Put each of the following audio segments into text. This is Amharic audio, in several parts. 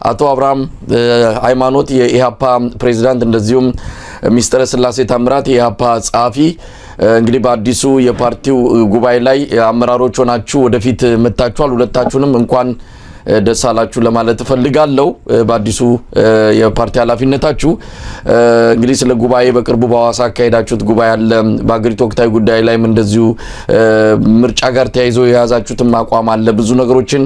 አቶ አብርሃም ሃይማኖት የኢሃፓ ፕሬዝዳንት እንደዚሁም ሚስተር ስላሴ ታምራት የኢሃፓ ጸሐፊ እንግዲህ በአዲሱ የፓርቲው ጉባኤ ላይ አመራሮች ሆናችሁ ወደፊት መጣችኋል ሁለታችሁንም እንኳን ደስ አላችሁ ለማለት ፈልጋለሁ በአዲሱ የፓርቲ ኃላፊነታችሁ እንግዲህ ስለ ጉባኤ በቅርቡ በዋሳ አካሄዳችሁት ጉባኤ አለ በአገሪቱ ወቅታዊ ጉዳይ ላይም እንደዚሁ ምርጫ ጋር ተያይዞ የያዛችሁትም አቋም አለ ብዙ ነገሮችን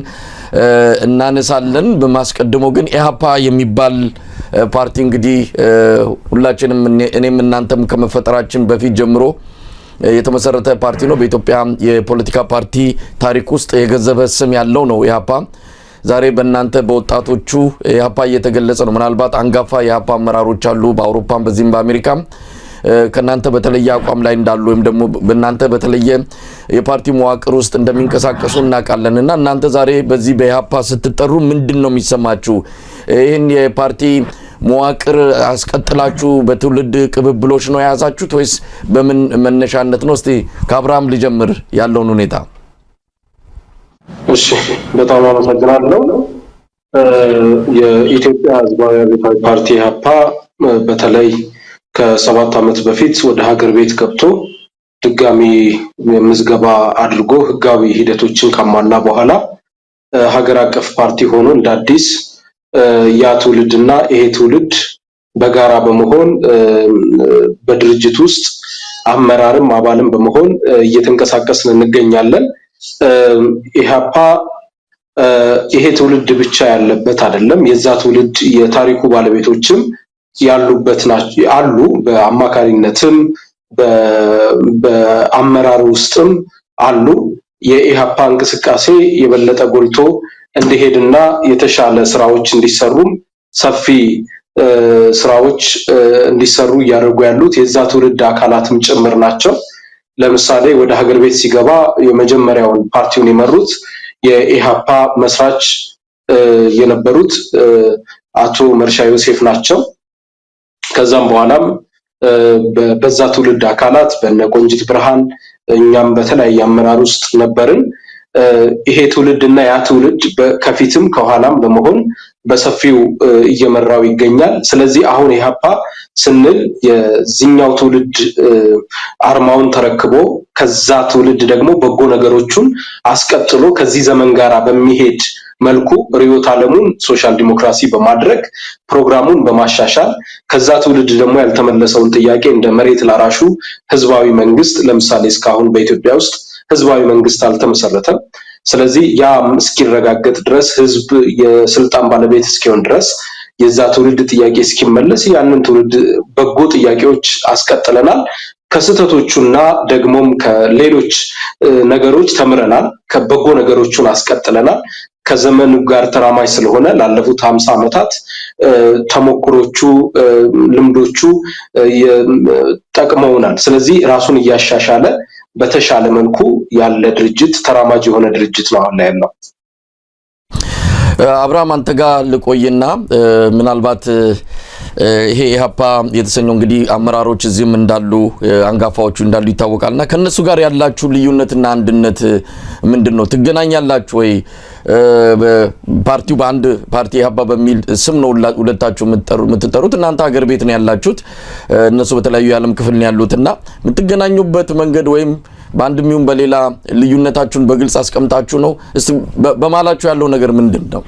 እናነሳለን በማስቀደሞ ግን ኢሃፓ የሚባል ፓርቲ እንግዲህ ሁላችንም እኔም እናንተም ከመፈጠራችን በፊት ጀምሮ የተመሰረተ ፓርቲ ነው በኢትዮጵያ የፖለቲካ ፓርቲ ታሪክ ውስጥ የገዘፈ ስም ያለው ነው ኢሃፓ ዛሬ በእናንተ በወጣቶቹ ኢሃፓ እየተገለጸ ነው ምናልባት አንጋፋ ኢሃፓ አመራሮች አሉ በአውሮፓም በዚህም በአሜሪካም ከናንተ በተለየ አቋም ላይ እንዳሉ ወይም ደግሞ በእናንተ በተለየ የፓርቲ መዋቅር ውስጥ እንደሚንቀሳቀሱ እናቃለንና እናንተ ዛሬ በዚህ በኢሃፓ ስትጠሩ ምንድነው የሚሰማችሁ ይሄን የፓርቲ መዋቅር አስቀጥላችሁ በትውልድ ቅብብሎች ነው ያዛችሁት ወይስ በምን መነሻነት ነው እስቲ ከአብርሃም ልጀምር ያለውን ሁኔታ እሺ በጣም አመሰግናለሁ የኢትዮጵያ ህዝባዊ አብዮታዊ ፓርቲ ኢሃፓ በተለይ ከ7 ዓመት በፊት ወደ ሀገር ቤት ገብቶ ድጋሚ ምዝገባ አድርጎ ህጋዊ ሂደቶችን ካሟላ በኋላ ሀገር አቀፍ ፓርቲ ሆኖ እንደ አዲስ ያ ትውልድና ይሄ ትውልድ በጋራ በመሆን በድርጅት ውስጥ አመራርም አባልም በመሆን እየተንቀሳቀስን እንገኛለን ኢሃፓ ይሄ ትውልድ ብቻ ያለበት አይደለም የዛ ትውልድ የታሪኩ ባለቤቶችም ያሉበት ናቸው አሉ በአማካሪነትም በአመራር ውስጥም አሉ የኢሃፓ እንቅስቃሴ የበለጠ ጎልቶ እንዲሄድና የተሻለ ስራዎች እንዲሰሩም ሰፊ ስራዎች እንዲሰሩ ያደርጉ ያሉት የዛ ትውልድ አካላትም ጭምር ናቸው ለምሳሌ ወደ ሀገር ቤት ሲገባ የመጀመሪያውን ፓርቲውን የመሩት የኢሃፓ መስራች የነበሩት አቶ መርሻ ዮሴፍ ናቸው ከዛም በኋላም በዛ ትውልድ አካላት በነ ቆንጂት ብርሃን እኛም በተለያየ አመራር ውስጥ ነበርን ይሄ ትውልድና ያ ትውልድ ከፊትም ከኋላም በመሆን በሰፊው እየመራው ይገኛል ስለዚህ አሁን ኢሃፓ ስንል የዚህኛው ትውልድ አርማውን ተረክቦ ከዛ ትውልድ ደግሞ በጎ ነገሮችን አስቀጥሎ ከዚህ ዘመን ጋራ በሚሄድ መልኩ ሪዮት ዓለሙን ሶሻል ዲሞክራሲ በማድረግ ፕሮግራሙን በማሻሻል ከዛ ትውልድ ደግሞ ያልተመለሰውን ጥያቄ እንደ መሬት ላራሹ ህዝባዊ መንግስት ለምሳሌ እስካሁን በኢትዮጵያ ውስጥ ህዝባዊ መንግስት አልተመሰረተም ስለዚህ ያ እስኪረጋገጥ ድረስ ህዝብ የስልጣን ባለቤት እስኪሆን ድረስ የዛ ትውልድ ጥያቄ እስኪመለስ ያንን ትውልድ በጎ ጥያቄዎች አስቀጥለናል ከስተቶቹና ደግሞም ከሌሎች ነገሮች ተምረናል ከበጎ ነገሮችን አስቀጥለናል ከዘመኑ ጋር ተራማጅ ስለሆነ ላለፉት 50 ዓመታት ተሞክሮቹ ልምዶቹ ጠቅመውናል ስለዚህ ራሱን ያሻሻለ በተሻለ መልኩ ያለ ድርጅት ተራማጅ የሆነ ድርጅት ነው አሁን ላይ ያለው አብርሃም አንተ ጋር ልቆይና ምናልባት ይሄ ኢሃፓ የተሰኘው እንግዲህ አመራሮች እዚህም እንዳሉ አንጋፋዎቹ እንዳሉ ይታወቃልና ከነሱ ጋር ያላችሁ ልዩነትና አንድነት ምንድነው ትገናኛላችሁ ወይ ፓርቲው በአንድ ፓርቲ ኢሃፓ በሚል ስም ነው ሁለታችሁ የምትጠሩት እናንተ ሀገር ቤት ነው ያላችሁት እነሱ በተለያዩ የዓለም ክፍል ነው ያሉትና የምትገናኙበት መንገድ ወይም በአንድም ይሁን በሌላ ልዩነታችሁን በግልጽ አስቀምጣችሁ ነው እስቲ በማላችሁ ያለው ነገር ምንድነው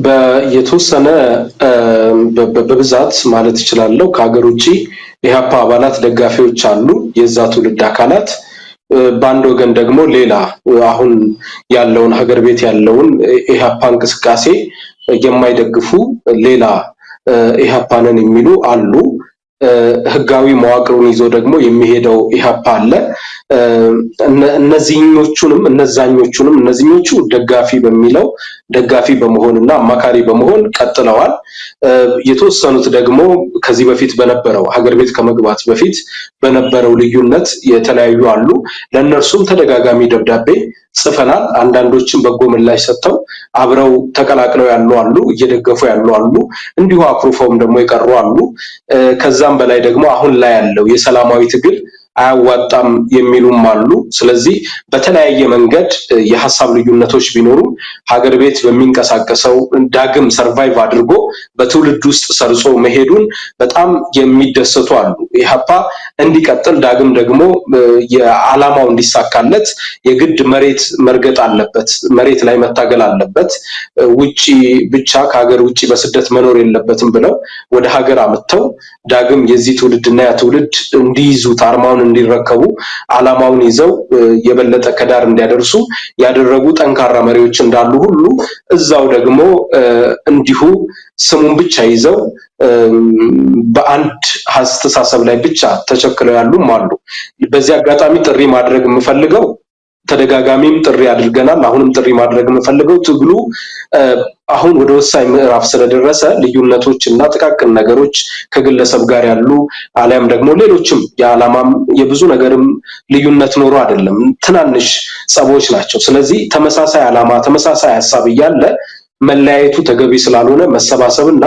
በየተወሰነ በብዛት ማለት ይችላል ከሀገር ውጪ ኢሃፓ አባላት ደጋፊዎች አሉ የዛ ትውልድ አካላት ባንድ ወገን ደግሞ ሌላ አሁን ያለውን ሀገር ቤት ያለውን ኢሃፓ እንቅስቃሴ የማይደግፉ ሌላ ኢሃፓንን የሚሉ አሉ ህጋዊ መዋቅሩን ይዞ ደግሞ የሚሄደው ኢሃፓ አለ እነዚህኞቹ ደጋፊ በሚለው ደጋፊ በመሆንና አማካሪ በመሆን ቀጥለዋል የተወሰኑት ደግሞ ከዚህ በፊት በነበረው ሀገር ቤት ከመግባት በፊት በነበረው ልዩነት የተለያዩ አሉ ለነርሱም ተደጋጋሚ ደብዳቤ ጽፈናል አንዳንዶችም በጎ ምላሽ ሰጥተው አብረው ተቀላቅለው ያሉ አሉ እየደገፉ ያሉ አሉ እንዲሁ አፕሩፎም ደግሞ ይቀርቡ አሉ ከዛም በላይ ደግሞ አሁን ላይ ያለው የሰላማዊ ትግል አያዋጣም የሚሉም አሉ። ስለዚህ በተለያየ መንገድ የሐሳብ ልዩነቶች ቢኖሩም ሀገር ቤት በሚንቀሳቀሰው ዳግም ሰርቫይቭ አድርጎ በትውልድ ውስጥ ሰርጾ መሄዱን በጣም የሚደሰቱ አሉ። ኢህአፓ እንዲቀጥል ዳግም ደግሞ የዓላማው እንዲሳካለት የግድ መሬት መርገጥ አለበት፣ መሬት ላይ መታገል አለበት። ውጪ ብቻ ከሀገር ውጪ በስደት መኖር የለበትም ብለው ወደ ሀገር አመጥተው ዳግም የዚህ ትውልድና ያ ትውልድ እንዲይዙት አርማውን እንዲረከቡ ዓላማውን ይዘው የበለጠ ከዳር እንዲያደርሱ ያደረጉ ጠንካራ መሪዎች እንዳሉ ሁሉ እዛው ደግሞ እንዲሁ ስሙን ብቻ ይዘው በአንድ አስተሳሰብ ላይ ብቻ ተቸክለው ያሉም አሉ። በዚህ አጋጣሚ ጥሪ ማድረግ የምፈልገው ተደጋጋሚም ጥሪ አድርገናል። አሁንም ጥሪ ማድረግ የምፈልገው ትግሉ አሁን ወደ ወሳኝ ምዕራፍ ስለደረሰ ልዩነቶች እና ጥቃቅን ነገሮች ከግለሰብ ጋር ያሉ አሊያም ደግሞ ሌሎችም የዓላማም የብዙ ነገርም ልዩነት ኖሮ አይደለም፣ ትናንሽ ጸቦች ናቸው። ስለዚህ ተመሳሳይ ዓላማ ተመሳሳይ ሐሳብ እያለ መለያየቱ ተገቢ ስላልሆነ መሰባሰብና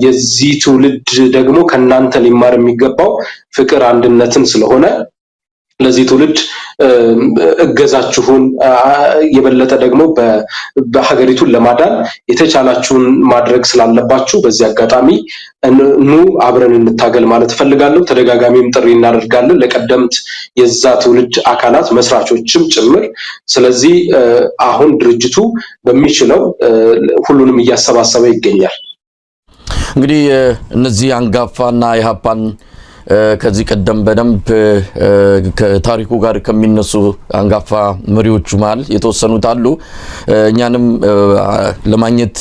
የዚህ ትውልድ ደግሞ ከናንተ ሊማር የሚገባው ፍቅር አንድነትን ስለሆነ ለዚህ ትውልድ እገዛችሁን የበለጠ ደግሞ በሀገሪቱን ለማዳን የተቻላችሁን ማድረግ ስላለባችሁ በዚህ አጋጣሚ ኑ አብረን እንታገል ማለት ፈልጋለሁ። ተደጋጋሚም ጥሪ እናደርጋለን ለቀደምት የዛ ትውልድ አካላት መስራቾችም ጭምር። ስለዚህ አሁን ድርጅቱ በሚችለው ሁሉንም እያሰባሰበ ይገኛል። እንግዲህ እነዚህ አንጋፋና ኢህአፓን ከዚህ ቀደም በደንብ ከታሪኩ ጋር ከሚነሱ አንጋፋ መሪዎቹ መሃል የተወሰኑት አሉ። እኛንም ለማግኘት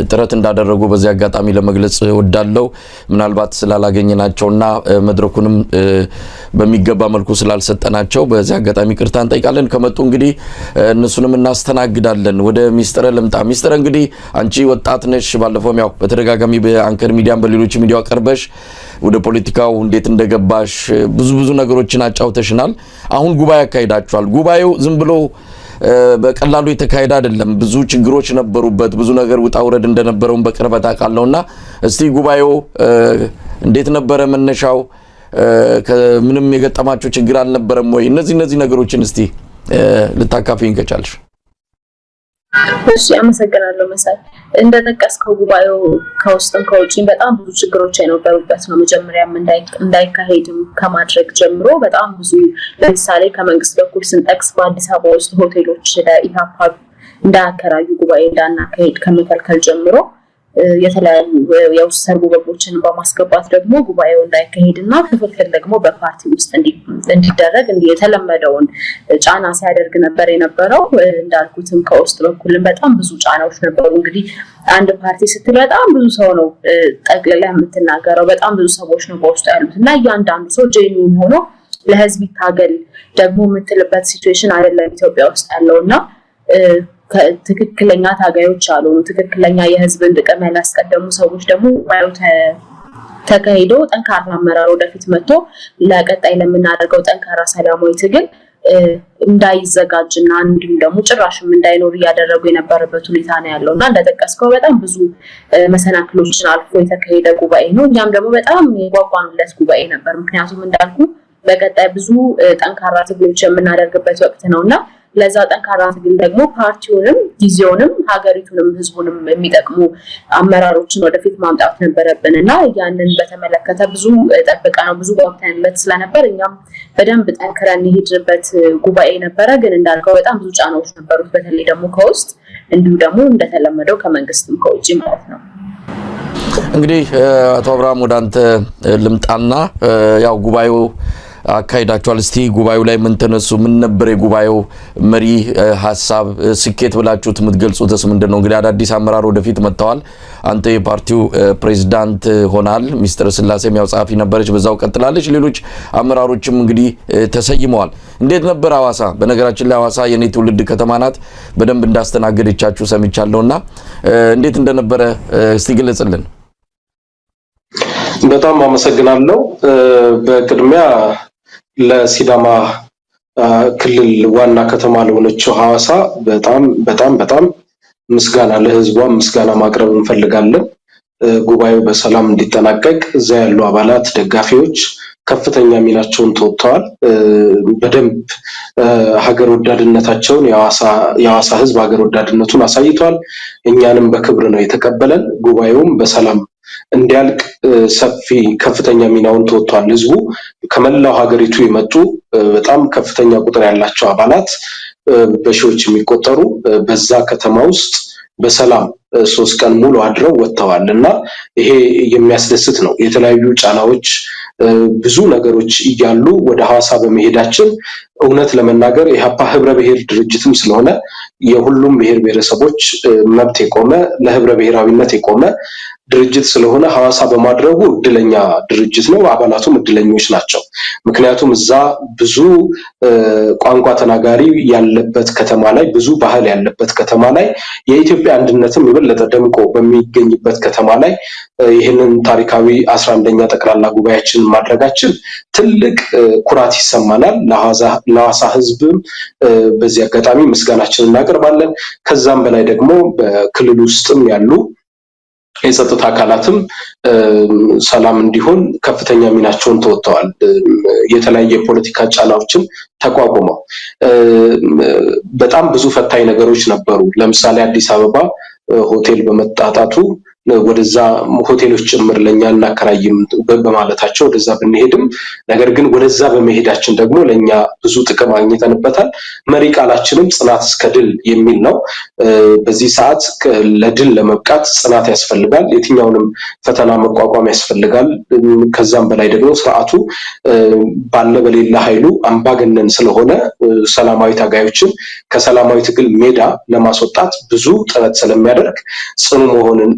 ጥረት እንዳደረጉ በዚህ አጋጣሚ ለመግለጽ ወዳለው ምናልባት ስላላገኘናቸውና መድረኩንም በሚገባ መልኩ ስላልሰጠናቸው በዚህ አጋጣሚ ይቅርታ እንጠይቃለን። ከመጡ እንግዲህ እነሱንም እናስተናግዳለን። ወደ ሚስጥረ ልምጣ። ሚስጥረ እንግዲህ አንቺ ወጣት ነሽ። ባለፈውም ያው በተደጋጋሚ በአንከር ሚዲያም በሌሎች ሚዲያው ቀርበሽ ወደ ፖለቲካው እንዴት እንደገባሽ ብዙ ነገሮችን አጫውተሽናል። አሁን ጉባኤ አካሂዳችኋል። ጉባኤው ዝም ብሎ በቀላሉ የተካሄደ አይደለም። ብዙ ችግሮች ነበሩበት። ብዙ ነገር ውጣ ውረድ እንደነበረው በቅርበት አውቃለሁና እስቲ ጉባኤው እንዴት ነበረ? መነሻው ምንም የገጠማችሁ ችግር አልነበረም ወይ? እነዚህ ነገሮችን እስቲ ልታካፊን ከቻልሽ። እሺ አመሰግናለሁ። መሳይ እንደጠቀስከው ጉባኤው ከውስጥም ከውጭም በጣም ብዙ ችግሮች የነበሩበት ነው። መጀመሪያም እንዳይካሄድም ከማድረግ ጀምሮ በጣም ብዙ ለምሳሌ ከመንግስት በኩል ስንጠቅስ በአዲስ አበባ ውስጥ ሆቴሎች ለኢህአፓ እንዳያከራዩ ጉባኤ እንዳናካሄድ ከመከልከል ጀምሮ የተለያዩ የውስጥ ሰርጎ ገቦችን በማስገባት ደግሞ ጉባኤው እንዳይካሄድና ክፍፍል ደግሞ በፓርቲ ውስጥ እንዲደረግ የተለመደውን ጫና ሲያደርግ ነበር የነበረው። እንዳልኩትም ከውስጥ በኩልም በጣም ብዙ ጫናዎች ነበሩ። እንግዲህ አንድ ፓርቲ ስትል በጣም ብዙ ሰው ነው ጠቅልላ የምትናገረው፣ በጣም ብዙ ሰዎች ነው በውስጡ ያሉት እና እያንዳንዱ ሰው ጄኒውን ሆኖ ለህዝብ ይታገል ደግሞ የምትልበት ሲቹዌሽን አይደለም ኢትዮጵያ ውስጥ ያለውና ትክክለኛ ታጋዮች አሉ። ትክክለኛ የህዝብን ጥቅም ያላስቀደሙ ሰዎች ደግሞ ጉባኤው ተካሂዶ ጠንካራ አመራር ወደፊት መጥቶ ለቀጣይ ለምናደርገው ጠንካራ ሰላማዊ ትግል እንዳይዘጋጅና እንዲሁም ደግሞ ጭራሽም እንዳይኖር እያደረጉ የነበረበት ሁኔታ ነው ያለውና እንደጠቀስከው በጣም ብዙ መሰናክሎችን አልፎ የተካሄደ ጉባኤ ነው። እኛም ደግሞ በጣም የጓጓንለት ጉባኤ ነበር። ምክንያቱም እንዳልኩ በቀጣይ ብዙ ጠንካራ ትግሎች የምናደርግበት ወቅት ነውና ለዛ ጠንካራ ትግል ደግሞ ፓርቲውንም ጊዜውንም ሀገሪቱንም ህዝቡንም የሚጠቅሙ አመራሮችን ወደፊት ማምጣት ነበረብንና ያንን በተመለከተ ብዙ ጠብቀነው ብዙ ጓጉተንለት ስለነበር እኛም በደንብ ጠንክረን የሄድንበት ጉባኤ ነበረ። ግን እንዳልከው በጣም ብዙ ጫናዎች ነበሩት፣ በተለይ ደግሞ ከውስጥ እንዲሁ ደግሞ እንደተለመደው ከመንግስትም ከውጭ ማለት ነው። እንግዲህ አቶ አብርሃም ወደ አንተ ልምጣና ያው ጉባኤው አካሂዳችኋል። እስቲ ጉባኤው ላይ ምን ተነሱ? ምን ነበር የጉባኤው መሪ ሐሳብ? ስኬት ብላችሁት የምትገልጹትስ ምንድነው? እንግዲህ አዳዲስ አመራር ወደፊት መጥተዋል። አንተ የፓርቲው ፕሬዝዳንት ሆናል። ሚስጥረ ስላሴም ያው ጸሐፊ ነበረች፣ በዛው ቀጥላለች። ሌሎች አመራሮችም እንግዲህ ተሰይመዋል። እንዴት ነበር ሐዋሳ? በነገራችን ላይ ሐዋሳ የኔ ትውልድ ከተማ ናት። በደንብ እንዳስተናገደቻችሁ ሰምቻለሁና እንዴት እንደነበረ እስቲ ግለጽልን። በጣም አመሰግናለሁ። በቅድሚያ ለሲዳማ ክልል ዋና ከተማ ለሆነችው ሐዋሳ በጣም ምስጋና ለህዝቧ ምስጋና ማቅረብ እንፈልጋለን። ጉባኤው በሰላም እንዲጠናቀቅ እዛ ያሉ አባላት፣ ደጋፊዎች ከፍተኛ ሚናቸውን ተወጥተዋል። በደንብ ሀገር ወዳድነታቸውን የሐዋሳ ህዝብ ሀገር ወዳድነቱን አሳይቷል። እኛንም በክብር ነው የተቀበለን። ጉባኤውም በሰላም እንዲያልቅ ሰፊ ከፍተኛ ሚናውን ተወጥቷል። ህዝቡ ከመላው ሀገሪቱ የመጡ በጣም ከፍተኛ ቁጥር ያላቸው አባላት በሺዎች የሚቆጠሩ በዛ ከተማ ውስጥ በሰላም 3 ቀን ሙሉ አድረው ወጥተዋል እና ይሄ የሚያስደስት ነው። የተለያዩ ጫናዎች ብዙ ነገሮች እያሉ ወደ ሐዋሳ በመሄዳችን እውነት ለመናገር ኢህአፓ ህብረ ብሔር ድርጅትም ስለሆነ የሁሉም ብሔር ብሔረሰቦች መብት የቆመ ለህብረ ብሔራዊነት የቆመ ድርጅት ስለሆነ ሐዋሳ በማድረጉ እድለኛ ድርጅት ነው። አባላቱም እድለኞች ናቸው። ምክንያቱም እዛ ብዙ ቋንቋ ተናጋሪ ያለበት ከተማ ላይ ብዙ ባህል ያለበት ከተማ ላይ የኢትዮጵያ አንድነትም የበለጠ ደምቆ በሚገኝበት ከተማ ላይ ይህንን ታሪካዊ 11ኛ ጠቅላላ ጉባኤያችንን ማድረጋችን ትልቅ ኩራት ይሰማናል። ለሐዋሳ ህዝብም በዚህ አጋጣሚ ምስጋናችንን እናቀርባለን። ከዛም በላይ ደግሞ በክልል ውስጥም ያሉ የጸጥታ አካላትም ሰላም እንዲሆን ከፍተኛ ሚናቸውን ተወጥተዋል። የተለያየ ፖለቲካ ጫናዎችን ተቋቁመው በጣም ብዙ ፈታኝ ነገሮች ነበሩ። ለምሳሌ አዲስ አበባ ሆቴል በመጣጣቱ ወደዛ ሆቴሎች ጭምር ለኛ እናከራይም በማለታቸው ወደዛ ብንሄድም ነገር ግን ወደዛ በመሄዳችን ደግሞ ለኛ ብዙ ጥቅም አግኝተንበታል። መሪ ቃላችንም ጽናት እስከ ድል የሚል ነው። በዚህ ሰዓት ለድል ለመብቃት ጽናት ያስፈልጋል። የትኛውንም ፈተና መቋቋም ያስፈልጋል። ከዛም በላይ ደግሞ ስርዓቱ ባለ በሌላ ኃይሉ አምባገነን ስለሆነ ሰላማዊ ታጋዮችን ከሰላማዊ ትግል ሜዳ ለማስወጣት ብዙ ጥረት ስለሚያደርግ ጽኑ መሆንን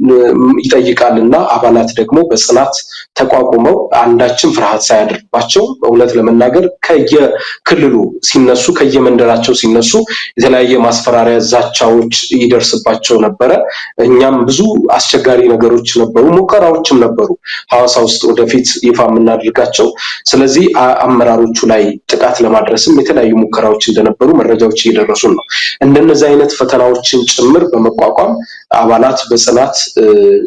ይጠይቃልና አባላት ደግሞ በጽናት ተቋቁመው አንዳችን ፍርሃት ሳያድርባቸው እውነት ለመናገር ከየክልሉ ሲነሱ ከየመንደራቸው ሲነሱ የተለያየ ማስፈራሪያ ዛቻዎች ይደርስባቸው ነበረ። እኛም ብዙ አስቸጋሪ ነገሮች ነበሩ፣ ሙከራዎችም ነበሩ ሐዋሳ ውስጥ ወደፊት ይፋ የምናደርጋቸው። ስለዚህ አመራሮቹ ላይ ጥቃት ለማድረስም የተለያዩ ሙከራዎች እንደነበሩ መረጃዎች እየደረሱን ነው። እንደነዚህ አይነት ፈተናዎችን ጭምር በመቋቋም አባላት በጽናት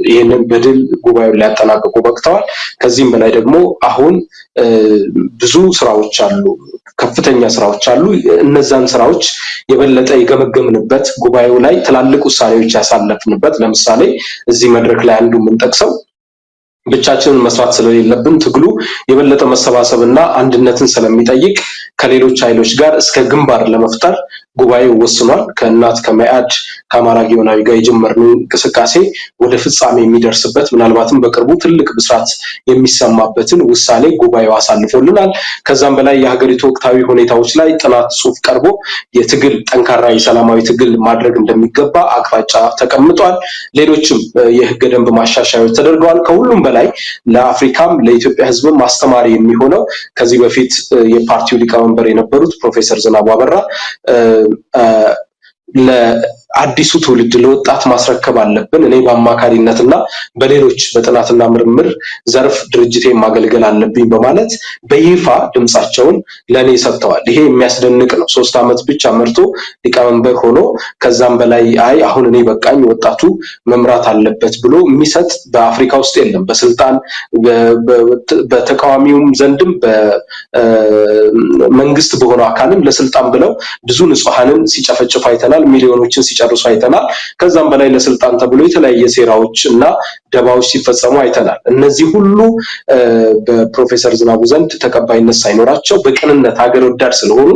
ይህንን በድል ጉባኤውን ሊያጠናቅቁ በቅተዋል። ከዚህም በላይ ደግሞ አሁን ብዙ ስራዎች አሉ፣ ከፍተኛ ስራዎች አሉ። እነዛን ስራዎች የበለጠ የገመገምንበት ጉባኤው ላይ ትላልቅ ውሳኔዎች ያሳለፍንበት፣ ለምሳሌ እዚህ መድረክ ላይ አንዱ የምንጠቅሰው ብቻችንን መስራት ስለሌለብን ትግሉ የበለጠ መሰባሰብና አንድነትን ስለሚጠይቅ ከሌሎች ኃይሎች ጋር እስከ ግንባር ለመፍጠር ጉባኤው ወስኗል። ከእናት ከመያድ ከአማራ ጊዮናዊ ጋር የጀመርነው እንቅስቃሴ ወደ ፍጻሜ የሚደርስበት ምናልባትም በቅርቡ ትልቅ ብስራት የሚሰማበትን ውሳኔ ጉባኤው አሳልፎልናል። ከዛም በላይ የሀገሪቱ ወቅታዊ ሁኔታዎች ላይ ጥናት ጽሑፍ ቀርቦ የትግል ጠንካራ የሰላማዊ ትግል ማድረግ እንደሚገባ አቅጣጫ ተቀምጧል። ሌሎችም የህገ ደንብ ማሻሻያዎች ተደርገዋል። ከሁሉም በላይ ለአፍሪካም ለኢትዮጵያ ህዝብም አስተማሪ የሚሆነው ከዚህ በፊት የፓርቲው ሊቀመንበር የነበሩት ፕሮፌሰር ዝናቡ አበራ ለአዲሱ ትውልድ ለወጣት ማስረከብ አለብን። እኔ በአማካሪነትና በሌሎች በጥናትና ምርምር ዘርፍ ድርጅቴን ማገልገል አለብኝ በማለት በይፋ ድምጻቸውን ለኔ ሰጥተዋል። ይሄ የሚያስደንቅ ነው። 3 ዓመት ብቻ መርቶ ሊቀመንበር ሆኖ ከዛም በላይ አሁን እኔ በቃኝ ወጣቱ መምራት አለበት ብሎ የሚሰጥ በአፍሪካ ውስጥ የለም። በስልጣን በተቃዋሚውም ዘንድም በመንግስት በሆነው አካልም ለስልጣን ብለው ብዙ ንጹሃንን ሲጨፈጭፉ አይተናል። ሚሊዮኖችን ሲጨርሱ አይተናል። ከዛም በላይ ለስልጣን ተብሎ የተለያየ ሴራዎች እና ደባዎች ሲፈጸሙ አይተናል። እነዚህ ሁሉ በፕሮፌሰር ዝናቡ ዘንድ ተቀባይነት ሳይኖራቸው በቅንነት ሀገር ወዳድ ስለሆኑ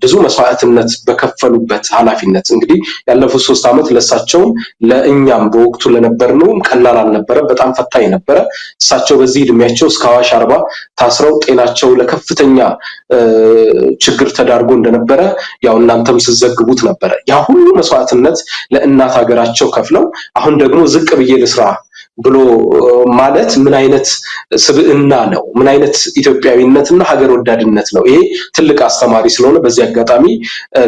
ብዙ መስዋዕትነት በከፈሉበት ኃላፊነት እንግዲህ ያለፉት 3 ዓመት ለሳቸውም ለእኛም በወቅቱ ለነበርነው ቀላል አልነበረም፣ በጣም ፈታኝ ነበረ። እሳቸው በዚህ እድሜያቸው እስከ አዋሽ 40 ታስረው ጤናቸው ለከፍተኛ ችግር ተዳርጎ እንደነበረ ያው እናንተም ስትዘግቡት ነበረ። ያ ሁሉ መስዋዕትነት ለእናት ሀገራቸው ከፍለው አሁን ደግሞ ዝቅ ብዬ ልስራ ብሎ ማለት ምን አይነት ስብዕና ነው? ምን አይነት ኢትዮጵያዊነትና ሀገር ወዳድነት ነው? ይሄ ትልቅ አስተማሪ ስለሆነ በዚህ አጋጣሚ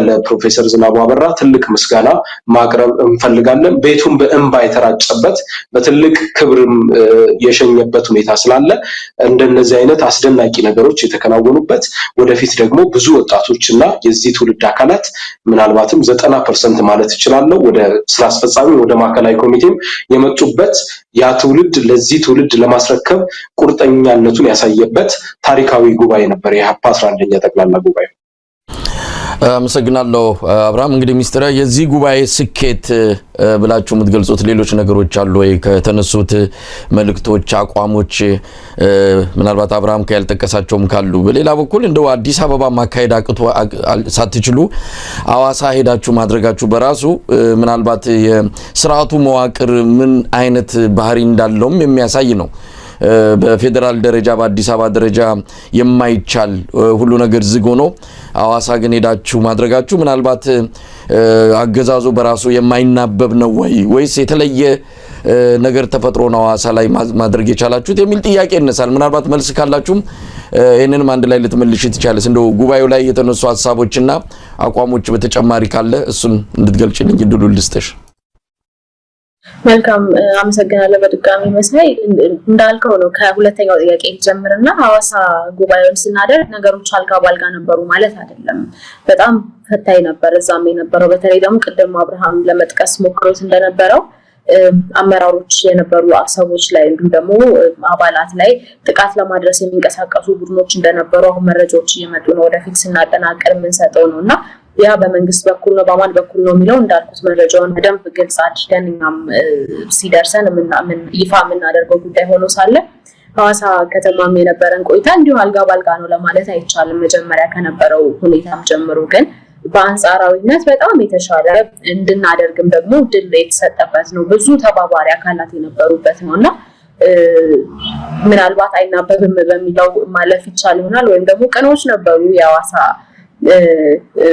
ለፕሮፌሰር ዝናቡ አበራ ትልቅ ምስጋና ማቅረብ እንፈልጋለን። ቤቱን በእንባ የተራጨበት በትልቅ ክብርም የሸኘበት ሁኔታ ስላለ እንደነዚህ አይነት አስደናቂ ነገሮች የተከናወኑበት ወደፊት ደግሞ ብዙ ወጣቶችና የዚህ ትውልድ አካላት ምናልባትም 90% ማለት እችላለሁ ወደ ስራ አስፈጻሚ ወደ ማዕከላዊ ኮሚቴም የመጡበት ያ ትውልድ ለዚህ ትውልድ ለማስረከብ ቁርጠኛነቱን ያሳየበት ታሪካዊ ጉባኤ ነበር የኢህአፓ 11ኛ ጠቅላላ ጉባኤ። አመሰግናለሁ አብርሃም። እንግዲህ ሚስተር የዚህ ጉባኤ ስኬት ብላችሁ የምትገልጹት ሌሎች ነገሮች አሉ ወይ? ከተነሱት መልእክቶች፣ አቋሞች ምናልባት አብርሃም ያልጠቀሳቸውም ካሉ። በሌላ በኩል እንደው አዲስ አበባ ማካሄድ አቅቶ ሳትችሉ አዋሳ ሄዳችሁ ማድረጋችሁ በራሱ ምናልባት የስርዓቱ መዋቅር ምን አይነት ባህሪ እንዳለውም የሚያሳይ ነው። በፌደራል ደረጃ በአዲስ አበባ ደረጃ የማይቻል ሁሉ ነገር ዝግ ሆኖ አዋሳ ግን ሄዳችሁ ማድረጋችሁ ምናልባት አገዛዙ በራሱ የማይናበብ ነው ወይስ የተለየ ነገር ተፈጥሮ ነው አዋሳ ላይ ማድረግ የቻላችሁት የሚል ጥያቄ ይነሳል። ምናልባት መልስ ካላችሁም ይሄንንም አንድ ላይ ልትመልሽ ትችላለሽ። እንደው ጉባኤው ላይ የተነሱ ሐሳቦችና አቋሞች በተጨማሪ ካለ እሱን እንድትገልጭልኝ እድሉ ልስጥሽ። መልካም አመሰግናለሁ። በድጋሚ መሳይ እንዳልከው ነው ከሁለተኛው ጥያቄ ጀምርና ሐዋሳ ጉባኤውን ስናደርግ ነገሮች አልጋ ባልጋ ነበሩ ማለት አይደለም። በጣም ፈታኝ ነበር እዛም የነበረው። በተለይ ደግሞ ቅድም አብርሃም ለመጥቀስ ሞክሮት እንደነበረው አመራሮች የነበሩ ሰዎች ላይ እንዲሁም ደግሞ አባላት ላይ ጥቃት ለማድረስ የሚንቀሳቀሱ ቡድኖች እንደነበሩ አሁን መረጃዎች እየመጡ ነው። ወደፊት ስናጠናቀር የምንሰጠው ነውና ያ በመንግስት በኩል ነው በማን በኩል ነው የሚለው እንዳልኩት መረጃውን በደንብ ግልጽ አድርገን እኛም ሲደርሰን ይፋ የምናደርገው ጉዳይ ሆኖ ሳለ ሐዋሳ ከተማም የነበረን ቆይታ እንዲሁ አልጋ ባልጋ ነው ለማለት አይቻልም። መጀመሪያ ከነበረው ሁኔታም ጀምሮ ግን በአንጻራዊነት በጣም የተሻለ እንድናደርግም ደግሞ ድል የተሰጠበት ነው። ብዙ ተባባሪ አካላት የነበሩበት ነውና ምናልባት አይናበብም በሚለው ማለፍ ይቻል ይሆናል ወይም ደግሞ ቀኖች ነበሩ የሐዋሳ